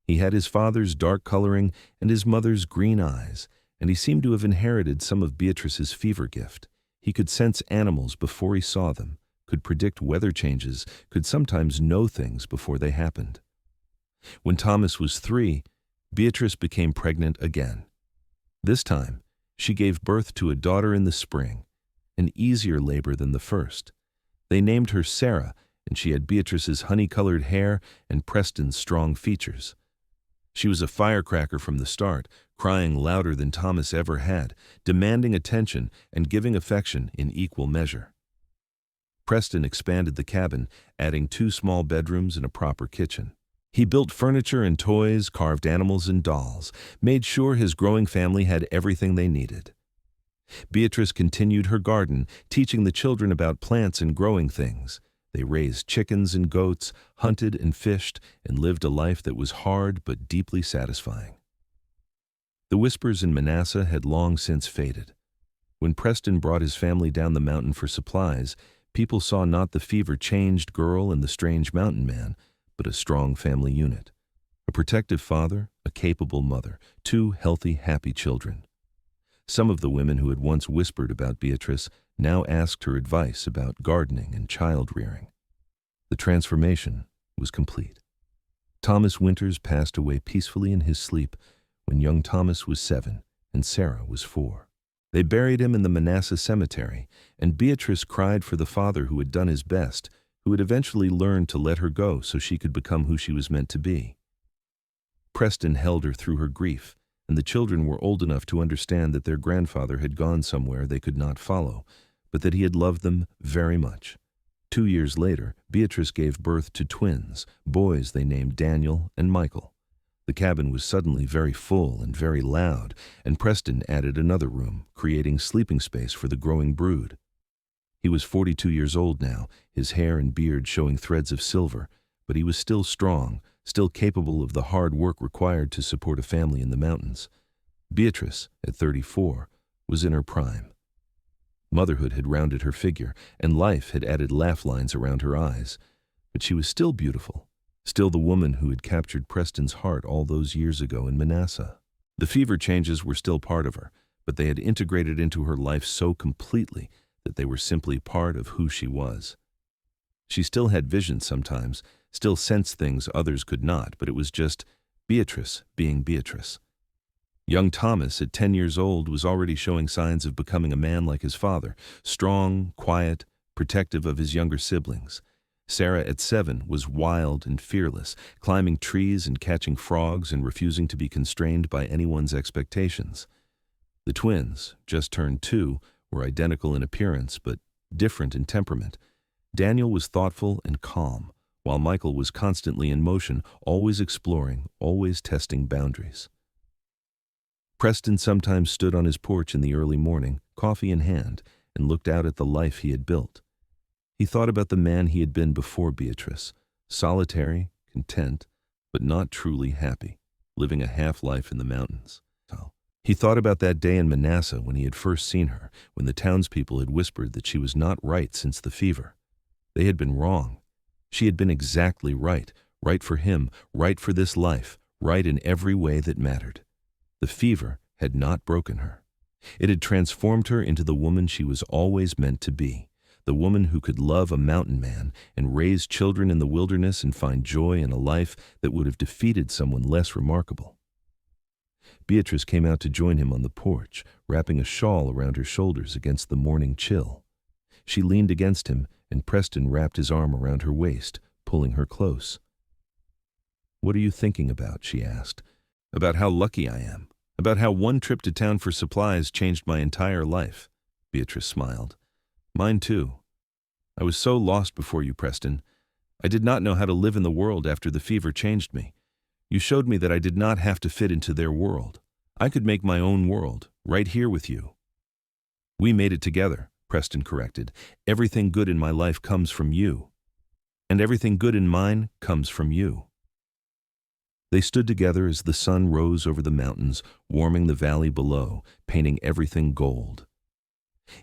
S1: He had his father's dark coloring and his mother's green eyes, and he seemed to have inherited some of Beatrice's fever gift. He could sense animals before he saw them, could predict weather changes, could sometimes know things before they happened. When Thomas was 3, Beatrice became pregnant again. This time, she gave birth to a daughter in the spring, an easier labor than the first. They named her Sarah, and she had Beatrice's honey-colored hair and Preston's strong features. She was a firecracker from the start, crying louder than Thomas ever had, demanding attention and giving affection in equal measure. Preston expanded the cabin, adding 2 small bedrooms and a proper kitchen. He built furniture and toys, carved animals and dolls, made sure his growing family had everything they needed. Beatrice continued her garden, teaching the children about plants and growing things. They raised chickens and goats, hunted and fished, and lived a life that was hard but deeply satisfying. The whispers in Manasseh had long since faded. When Preston brought his family down the mountain for supplies, people saw not the fever-changed girl and the strange mountain man, but a strong family unit. A protective father, a capable mother, 2 healthy, happy children. Some of the women who had once whispered about Beatrice now asked her advice about gardening and child-rearing. The transformation was complete. Thomas Winters passed away peacefully in his sleep when young Thomas was 7 and Sarah was 4. They buried him in the Manasseh cemetery, and Beatrice cried for the father who had done his best, who had eventually learned to let her go so she could become who she was meant to be. Preston held her through her grief, and the children were old enough to understand that their grandfather had gone somewhere they could not follow, but that he had loved them very much. 2 years later, Beatrice gave birth to twins, boys they named Daniel and Michael. The cabin was suddenly very full and very loud, and Preston added another room, creating sleeping space for the growing brood. He was 42 years old now, his hair and beard showing threads of silver, but he was still strong, still capable of the hard work required to support a family in the mountains. Beatrice, at 34, was in her prime. Motherhood had rounded her figure, and life had added laugh lines around her eyes, but she was still beautiful, still the woman who had captured Preston's heart all those years ago in Manasseh. The fever changes were still part of her, but they had integrated into her life so completely that they were simply part of who she was. She still had visions sometimes, still sensed things others could not, but it was just Beatrice being Beatrice. Young Thomas, at 10 years old, was already showing signs of becoming a man like his father, strong, quiet, protective of his younger siblings. Sarah, at 7, was wild and fearless, climbing trees and catching frogs and refusing to be constrained by anyone's expectations. The twins, just turned 2, were identical in appearance but different in temperament. Daniel was thoughtful and calm, while Michael was constantly in motion, always exploring, always testing boundaries. Preston sometimes stood on his porch in the early morning, coffee in hand, and looked out at the life he had built. He thought about the man he had been before Beatrice, solitary, content, but not truly happy, living a half-life in the mountains. He thought about that day in Manasseh when he had first seen her, when the townspeople had whispered that she was not right since the fever. They had been wrong. She had been exactly right, right for him, right for this life, right in every way that mattered. The fever had not broken her. It had transformed her into the woman she was always meant to be, the woman who could love a mountain man and raise children in the wilderness and find joy in a life that would have defeated someone less remarkable. Beatrice came out to join him on the porch, wrapping a shawl around her shoulders against the morning chill. She leaned against him, and Preston wrapped his arm around her waist, pulling her close. "What are you thinking about?" she asked. "About how lucky I am. About how one trip to town for supplies changed my entire life." Beatrice smiled. "Mine too. I was so lost before you, Preston. I did not know how to live in the world after the fever changed me. You showed me that I did not have to fit into their world. I could make my own world, right here with you." "We made it together," Preston corrected. "Everything good in my life comes from you. And everything good in mine comes from you." They stood together as the sun rose over the mountains, warming the valley below, painting everything gold.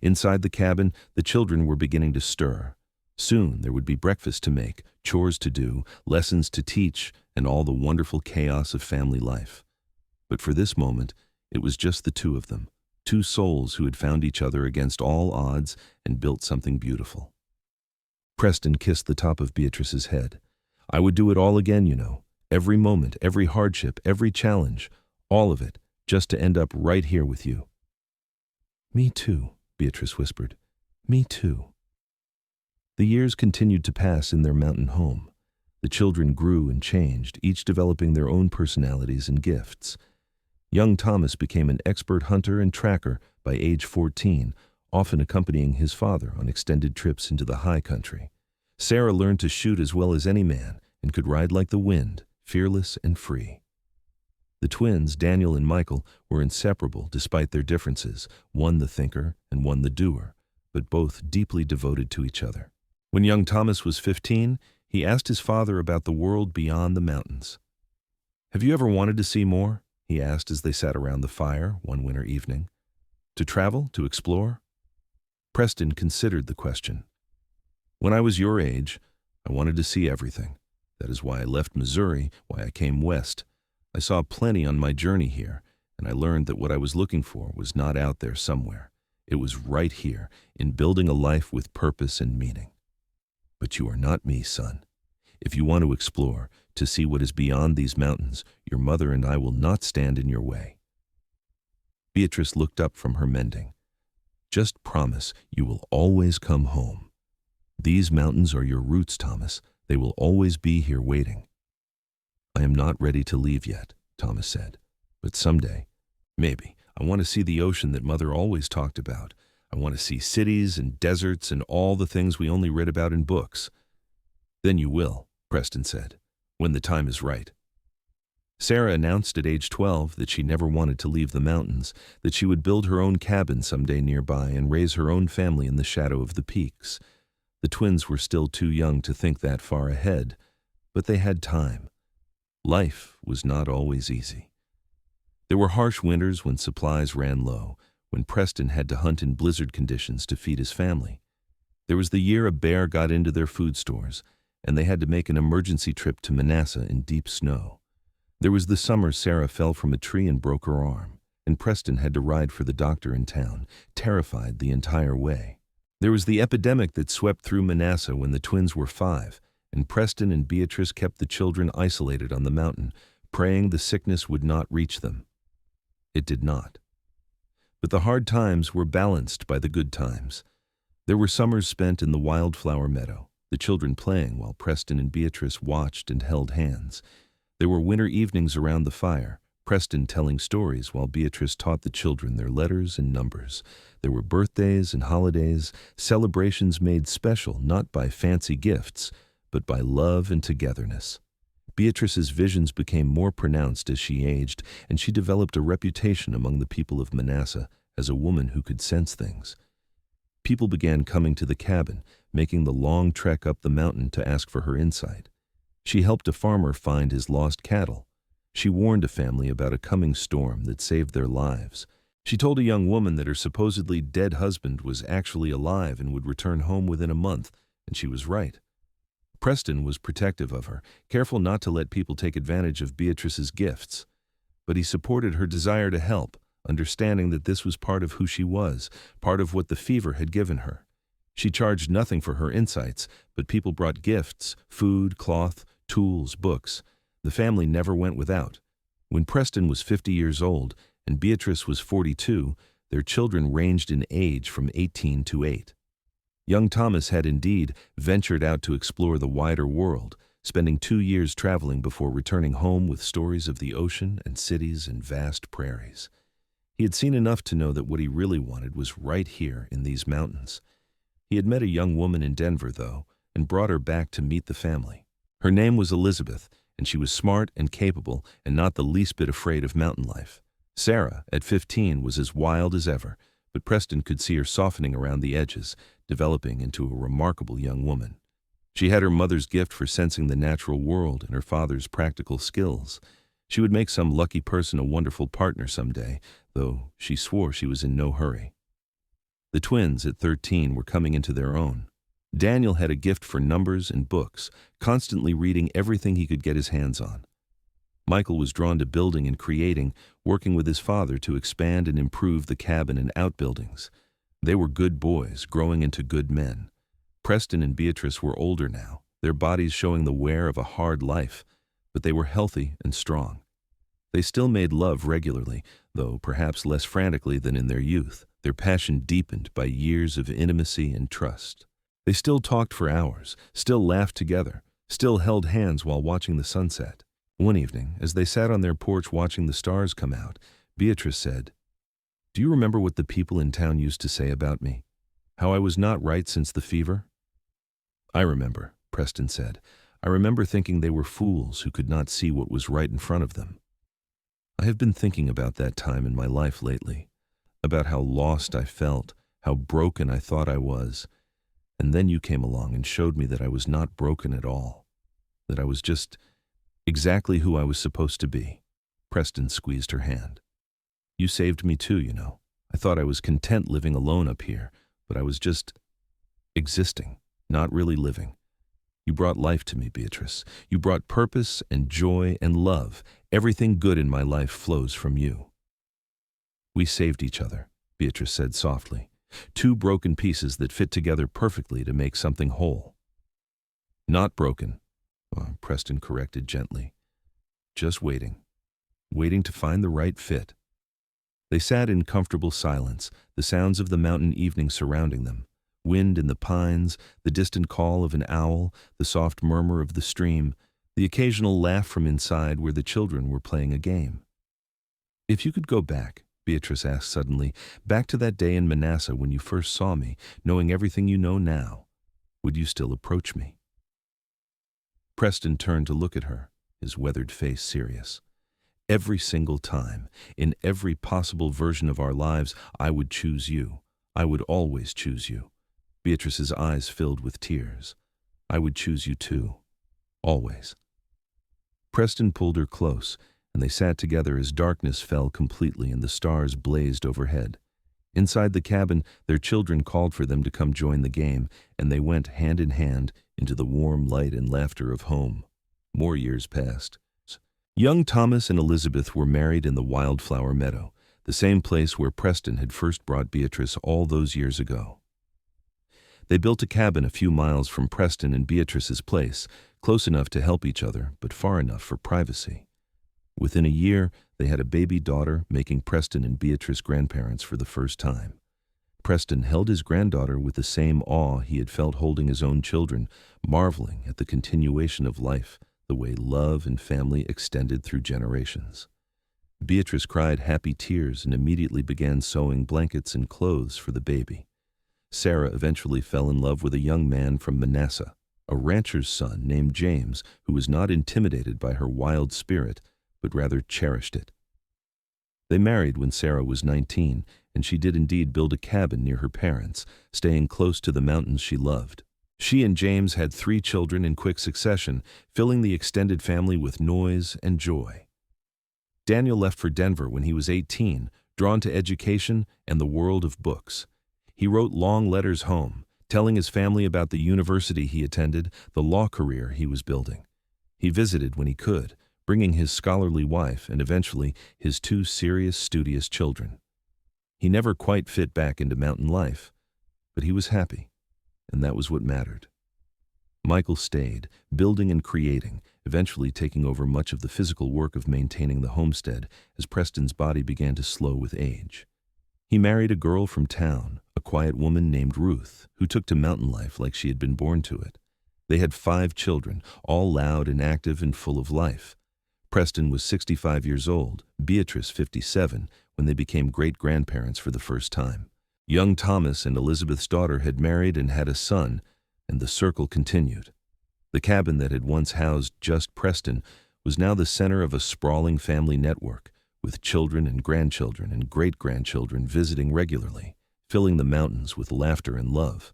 S1: Inside the cabin, the children were beginning to stir. Soon there would be breakfast to make, chores to do, lessons to teach, and all the wonderful chaos of family life. But for this moment, it was just the two of them, 2 souls who had found each other against all odds and built something beautiful. Preston kissed the top of Beatrice's head. "I would do it all again, you know. Every moment, every hardship, every challenge, all of it, just to end up right here with you." "Me too," Beatrice whispered. "Me too." The years continued to pass in their mountain home. The children grew and changed, each developing their own personalities and gifts. Young Thomas became an expert hunter and tracker by age 14, often accompanying his father on extended trips into the high country. Sarah learned to shoot as well as any man and could ride like the wind, fearless and free. The twins, Daniel and Michael, were inseparable despite their differences, one the thinker and one the doer, but both deeply devoted to each other. When young Thomas was 15, he asked his father about the world beyond the mountains. "Have you ever wanted to see more?" he asked as they sat around the fire one winter evening. "To travel, to explore?" Preston considered the question. "When I was your age, I wanted to see everything. That is why I left Missouri, why I came west. I saw plenty on my journey here, and I learned that what I was looking for was not out there somewhere. It was right here, in building a life with purpose and meaning. But you are not me, son. If you want to explore, to see what is beyond these mountains, your mother and I will not stand in your way." Beatrice looked up from her mending. "Just promise you will always come home. These mountains are your roots, Thomas. They will always be here waiting." "I am not ready to leave yet," Thomas said. "But someday, maybe. I want to see the ocean that Mother always talked about. I want to see cities and deserts and all the things we only read about in books." "Then you will," Preston said, "when the time is right." Sarah announced at age 12 that she never wanted to leave the mountains, that she would build her own cabin someday nearby and raise her own family in the shadow of the peaks. The twins were still too young to think that far ahead, but they had time. Life was not always easy. There were harsh winters when supplies ran low, when Preston had to hunt in blizzard conditions to feed his family. There was the year a bear got into their food stores, and they had to make an emergency trip to Manassas in deep snow. There was the summer Sarah fell from a tree and broke her arm, and Preston had to ride for the doctor in town, terrified the entire way. There was the epidemic that swept through Manassas when the twins were 5, and Preston and Beatrice kept the children isolated on the mountain, praying the sickness would not reach them. It did not. But the hard times were balanced by the good times. There were summers spent in the wildflower meadow, the children playing while Preston and Beatrice watched and held hands. There were winter evenings around the fire, Preston telling stories while Beatrice taught the children their letters and numbers. There were birthdays and holidays, celebrations made special not by fancy gifts, but by love and togetherness. Beatrice's visions became more pronounced as she aged, and she developed a reputation among the people of Manassas as a woman who could sense things. People began coming to the cabin, making the long trek up the mountain to ask for her insight. She helped a farmer find his lost cattle. She warned a family about a coming storm that saved their lives. She told a young woman that her supposedly dead husband was actually alive and would return home within a month, and she was right. Preston was protective of her, careful not to let people take advantage of Beatrice's gifts. But he supported her desire to help, understanding that this was part of who she was, part of what the fever had given her. She charged nothing for her insights, but people brought gifts, food, cloth, tools, books. The family never went without. When Preston was 50 years old and Beatrice was 42, their children ranged in age from 18 to 8. Young Thomas had indeed ventured out to explore the wider world, spending 2 years traveling before returning home with stories of the ocean and cities and vast prairies. He had seen enough to know that what he really wanted was right here in these mountains. He had met a young woman in Denver, though, and brought her back to meet the family. Her name was Elizabeth, and she was smart and capable and not the least bit afraid of mountain life. Sarah, at 15, was as wild as ever, but Preston could see her softening around the edges, developing into a remarkable young woman. She had her mother's gift for sensing the natural world and her father's practical skills. She would make some lucky person a wonderful partner someday, though she swore she was in no hurry. The twins, at 13, were coming into their own. Daniel had a gift for numbers and books, constantly reading everything he could get his hands on. Michael was drawn to building and creating, working with his father to expand and improve the cabin and outbuildings. They were good boys, growing into good men. Preston and Beatrice were older now, their bodies showing the wear of a hard life, but they were healthy and strong. They still made love regularly, though perhaps less frantically than in their youth, their passion deepened by years of intimacy and trust. They still talked for hours, still laughed together, still held hands while watching the sunset. One evening, as they sat on their porch watching the stars come out, Beatrice said, "Do you remember what the people in town used to say about me? How I was not right since the fever?" "I remember," Preston said. "I remember thinking they were fools who could not see what was right in front of them. I have been thinking about that time in my life lately, about how lost I felt, how broken I thought I was, and then you came along and showed me that I was not broken at all, that I was just exactly who I was supposed to be." Preston squeezed her hand. "You saved me too, you know. I thought I was content living alone up here, but I was just existing, not really living. You brought life to me, Beatrice. You brought purpose and joy and love. Everything good in my life flows from you." "We saved each other," Beatrice said softly. "Two broken pieces that fit together perfectly to make something whole." "Not broken," Preston corrected gently. "Just waiting to find the right fit." They sat in comfortable silence, the sounds of the mountain evening surrounding them. Wind in the pines, the distant call of an owl, the soft murmur of the stream, the occasional laugh from inside where the children were playing a game. "If you could go back," Beatrice asked suddenly, "back to that day in Manasseh when you first saw me, knowing everything you know now, would you still approach me?" Preston turned to look at her, his weathered face serious. "Every single time, in every possible version of our lives, I would choose you. I would always choose you." Beatrice's eyes filled with tears. "I would choose you too. Always." Preston pulled her close, and they sat together as darkness fell completely and the stars blazed overhead. Inside the cabin, their children called for them to come join the game, and they went hand in hand into the warm light and laughter of home. More years passed. Young Thomas and Elizabeth were married in the wildflower meadow, the same place where Preston had first brought Beatrice all those years ago. They built a cabin a few miles from Preston and Beatrice's place, close enough to help each other, but far enough for privacy. Within a year, they had a baby daughter, making Preston and Beatrice grandparents for the first time. Preston held his granddaughter with the same awe he had felt holding his own children, marveling at the continuation of life, the way love and family extended through generations. Beatrice cried happy tears and immediately began sewing blankets and clothes for the baby. Sarah eventually fell in love with a young man from Manasseh, a rancher's son named James, who was not intimidated by her wild spirit, but rather cherished it. They married when Sarah was 19, and she did indeed build a cabin near her parents, staying close to the mountains she loved. She and James had 3 children in quick succession, filling the extended family with noise and joy. Daniel left for Denver when he was 18, drawn to education and the world of books. He wrote long letters home, telling his family about the university he attended, the law career he was building. He visited when he could, bringing his scholarly wife and eventually his 2 serious, studious children. He never quite fit back into mountain life, but he was happy, and that was what mattered. Michael stayed, building and creating, eventually taking over much of the physical work of maintaining the homestead as Preston's body began to slow with age. He married a girl from town, a quiet woman named Ruth, who took to mountain life like she had been born to it. They had 5 children, all loud and active and full of life. Preston was 65 years old, Beatrice 57, when they became great-grandparents for the first time. Young Thomas and Elizabeth's daughter had married and had a son, and the circle continued. The cabin that had once housed just Preston was now the center of a sprawling family network, with children and grandchildren and great-grandchildren visiting regularly, filling the mountains with laughter and love.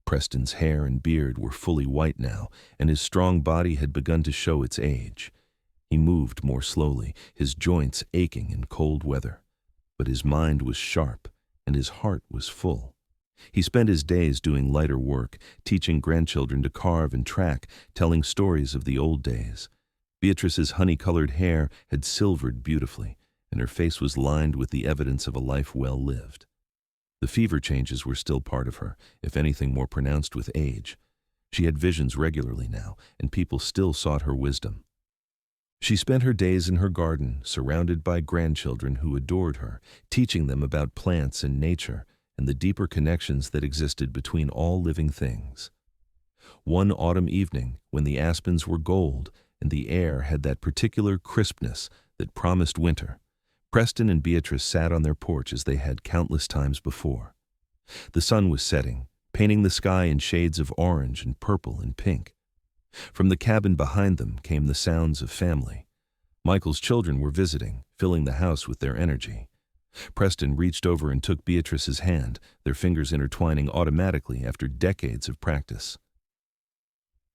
S1: Preston's hair and beard were fully white now, and his strong body had begun to show its age. He moved more slowly, his joints aching in cold weather. But his mind was sharp, and his heart was full. He spent his days doing lighter work, teaching grandchildren to carve and track, telling stories of the old days. Beatrice's honey-colored hair had silvered beautifully, and her face was lined with the evidence of a life well lived. The fever changes were still part of her, if anything more pronounced with age. She had visions regularly now, and people still sought her wisdom. She spent her days in her garden, surrounded by grandchildren who adored her, teaching them about plants and nature and the deeper connections that existed between all living things. One autumn evening, when the aspens were gold and the air had that particular crispness that promised winter, Preston and Beatrice sat on their porch as they had countless times before. The sun was setting, painting the sky in shades of orange and purple and pink. From the cabin behind them came the sounds of family. Michael's children were visiting, filling the house with their energy. Preston reached over and took Beatrice's hand, their fingers intertwining automatically after decades of practice.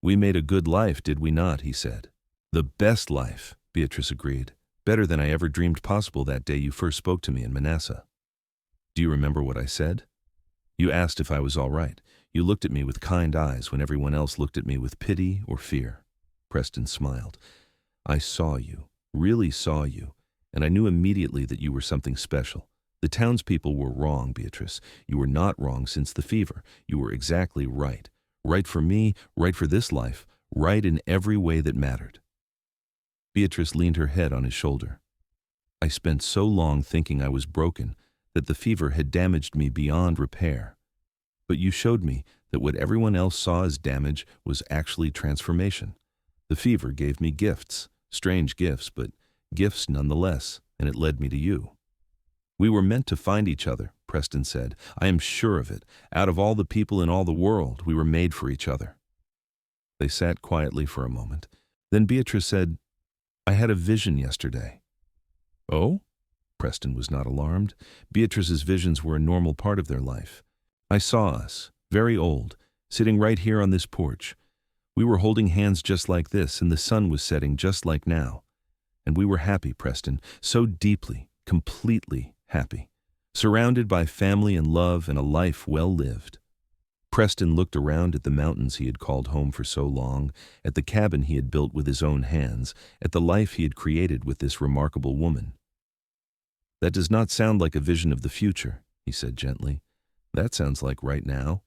S1: "We made a good life, did we not?" he said. "The best life," Beatrice agreed. "Better than I ever dreamed possible that day you first spoke to me in Manasseh." "Do you remember what I said?" "You asked if I was all right. You looked at me with kind eyes when everyone else looked at me with pity or fear." Preston smiled. "I saw you, really saw you, and I knew immediately that you were something special. The townspeople were wrong, Beatrice. You were not wrong since the fever. You were exactly right. Right for me, right for this life, right in every way that mattered." Beatrice leaned her head on his shoulder. "I spent so long thinking I was broken, that the fever had damaged me beyond repair. But you showed me that what everyone else saw as damage was actually transformation. The fever gave me gifts, strange gifts, but gifts nonetheless, and it led me to you." "We were meant to find each other," Preston said. "I am sure of it. Out of all the people in all the world, we were made for each other." They sat quietly for a moment. Then Beatrice said, "I had a vision yesterday." "Oh?" Preston was not alarmed. Beatrice's visions were a normal part of their life. "I saw us, very old, sitting right here on this porch. We were holding hands just like this, and the sun was setting just like now. And we were happy, Preston, so deeply, completely happy, surrounded by family and love and a life well lived." Preston looked around at the mountains he had called home for so long, at the cabin he had built with his own hands, at the life he had created with this remarkable woman. "That does not sound like a vision of the future," he said gently. "That sounds like right now."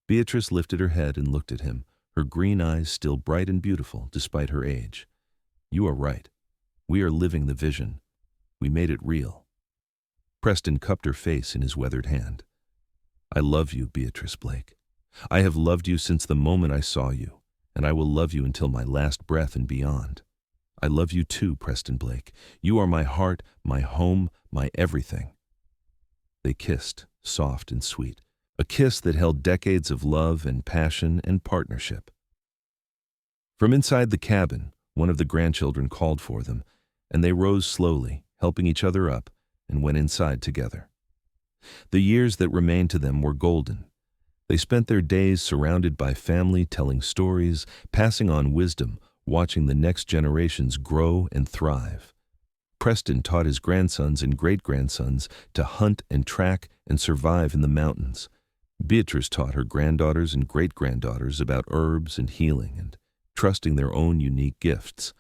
S1: Beatrice lifted her head and looked at him, her green eyes still bright and beautiful despite her age. "You are right. We are living the vision. We made it real." Preston cupped her face in his weathered hand. "I love you, Beatrice Blake. I have loved you since the moment I saw you, and I will love you until my last breath and beyond. I love you too, Preston Blake. You are my heart, my home, my everything." They kissed, soft and sweet, a kiss that held decades of love and passion and partnership. From inside the cabin, one of the grandchildren called for them, and they rose slowly, helping each other up, and went inside together. The years that remained to them were golden. They spent their days surrounded by family, telling stories, passing on wisdom, watching the next generations grow and thrive. Preston taught his grandsons and great-grandsons to hunt and track and survive in the mountains. Beatrice taught her granddaughters and great-granddaughters about herbs and healing and trusting their own unique gifts.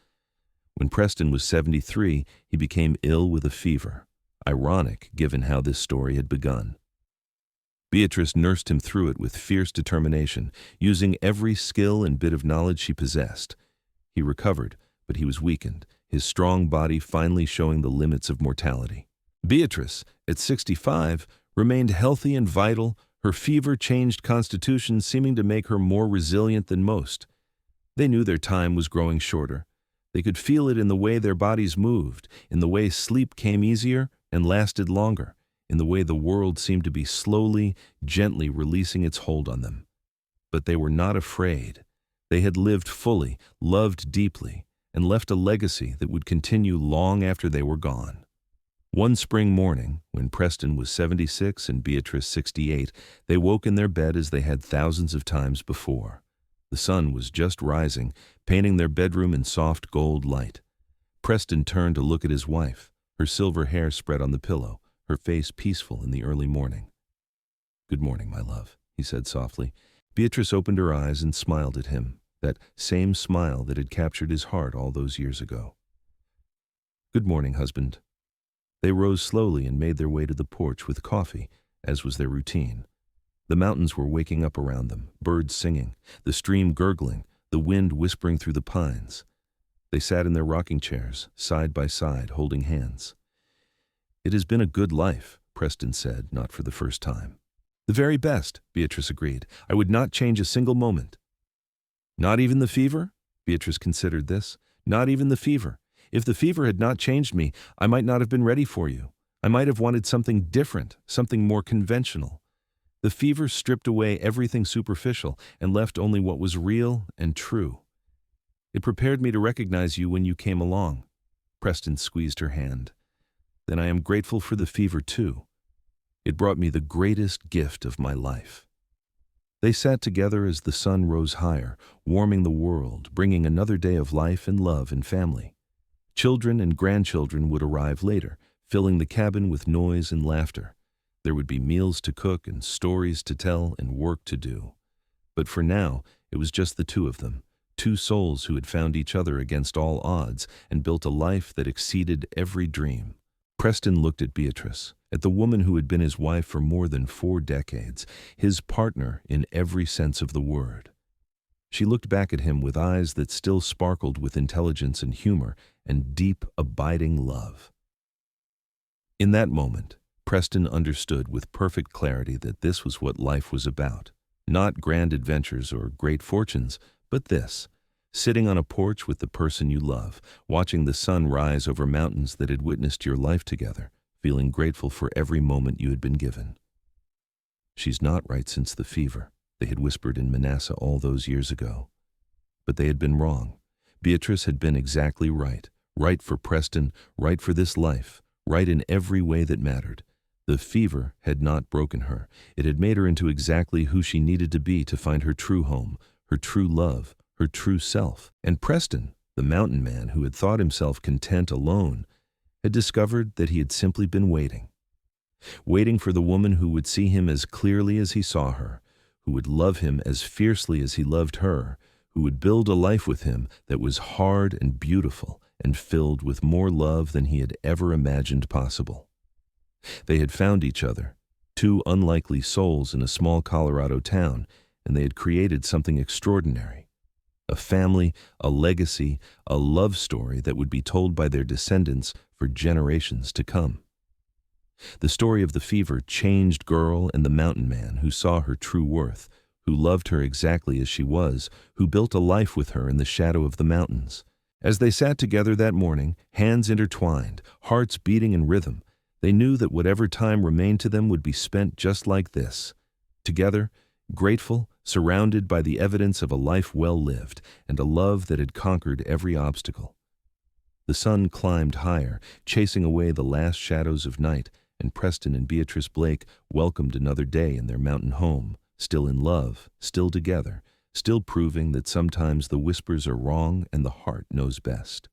S1: When Preston was 73, he became ill with a fever. Ironic, given how this story had begun. Beatrice nursed him through it with fierce determination, using every skill and bit of knowledge she possessed. He recovered, but he was weakened, his strong body finally showing the limits of mortality. Beatrice, at 65, remained healthy and vital, her fever-changed constitution seeming to make her more resilient than most. They knew their time was growing shorter. They could feel it in the way their bodies moved, in the way sleep came easier and lasted longer, in the way the world seemed to be slowly, gently releasing its hold on them. But they were not afraid. They had lived fully, loved deeply, and left a legacy that would continue long after they were gone. One spring morning, when Preston was 76 and Beatrice 68, they woke in their bed as they had thousands of times before. The sun was just rising, painting their bedroom in soft gold light. Preston turned to look at his wife, her silver hair spread on the pillow, her face peaceful in the early morning. "Good morning, my love," he said softly. Beatrice opened her eyes and smiled at him, that same smile that had captured his heart all those years ago. "Good morning, husband." They rose slowly and made their way to the porch with coffee, as was their routine. The mountains were waking up around them, birds singing, the stream gurgling, the wind whispering through the pines. They sat in their rocking chairs, side by side, holding hands. "It has been a good life," Preston said, not for the first time. "The very best," Beatrice agreed. "I would not change a single moment." "Not even the fever?" Beatrice considered this. "Not even the fever. If the fever had not changed me, I might not have been ready for you. I might have wanted something different, something more conventional. The fever stripped away everything superficial and left only what was real and true. It prepared me to recognize you when you came along." Preston squeezed her hand. "Then I am grateful for the fever too. It brought me the greatest gift of my life." They sat together as the sun rose higher, warming the world, bringing another day of life and love and family. Children and grandchildren would arrive later, filling the cabin with noise and laughter. There would be meals to cook and stories to tell and work to do. But for now, it was just the two of them, two souls who had found each other against all odds and built a life that exceeded every dream. Preston looked at Beatrice, at the woman who had been his wife for more than 4 decades, his partner in every sense of the word. She looked back at him with eyes that still sparkled with intelligence and humor and deep, abiding love. In that moment, Preston understood with perfect clarity that this was what life was about. Not grand adventures or great fortunes, but this: sitting on a porch with the person you love, watching the sun rise over mountains that had witnessed your life together, feeling grateful for every moment you had been given. "She's not right since the fever," they had whispered in Manasseh all those years ago. But they had been wrong. Beatrice had been exactly right. Right for Preston, right for this life, right in every way that mattered. The fever had not broken her. It had made her into exactly who she needed to be to find her true home, her true love, her true self. And Preston, the mountain man who had thought himself content alone, had discovered that he had simply been waiting. Waiting for the woman who would see him as clearly as he saw her, who would love him as fiercely as he loved her, who would build a life with him that was hard and beautiful and filled with more love than he had ever imagined possible. They had found each other, two unlikely souls in a small Colorado town, and they had created something extraordinary. A family, a legacy, a love story that would be told by their descendants for generations to come. The story of the fever changed girl and the mountain man who saw her true worth, who loved her exactly as she was, who built a life with her in the shadow of the mountains. As they sat together that morning, hands intertwined, hearts beating in rhythm, they knew that whatever time remained to them would be spent just like this, together, grateful, surrounded by the evidence of a life well lived and a love that had conquered every obstacle. The sun climbed higher, chasing away the last shadows of night, and Preston and Beatrice Blake welcomed another day in their mountain home, still in love, still together, still proving that sometimes the whispers are wrong and the heart knows best.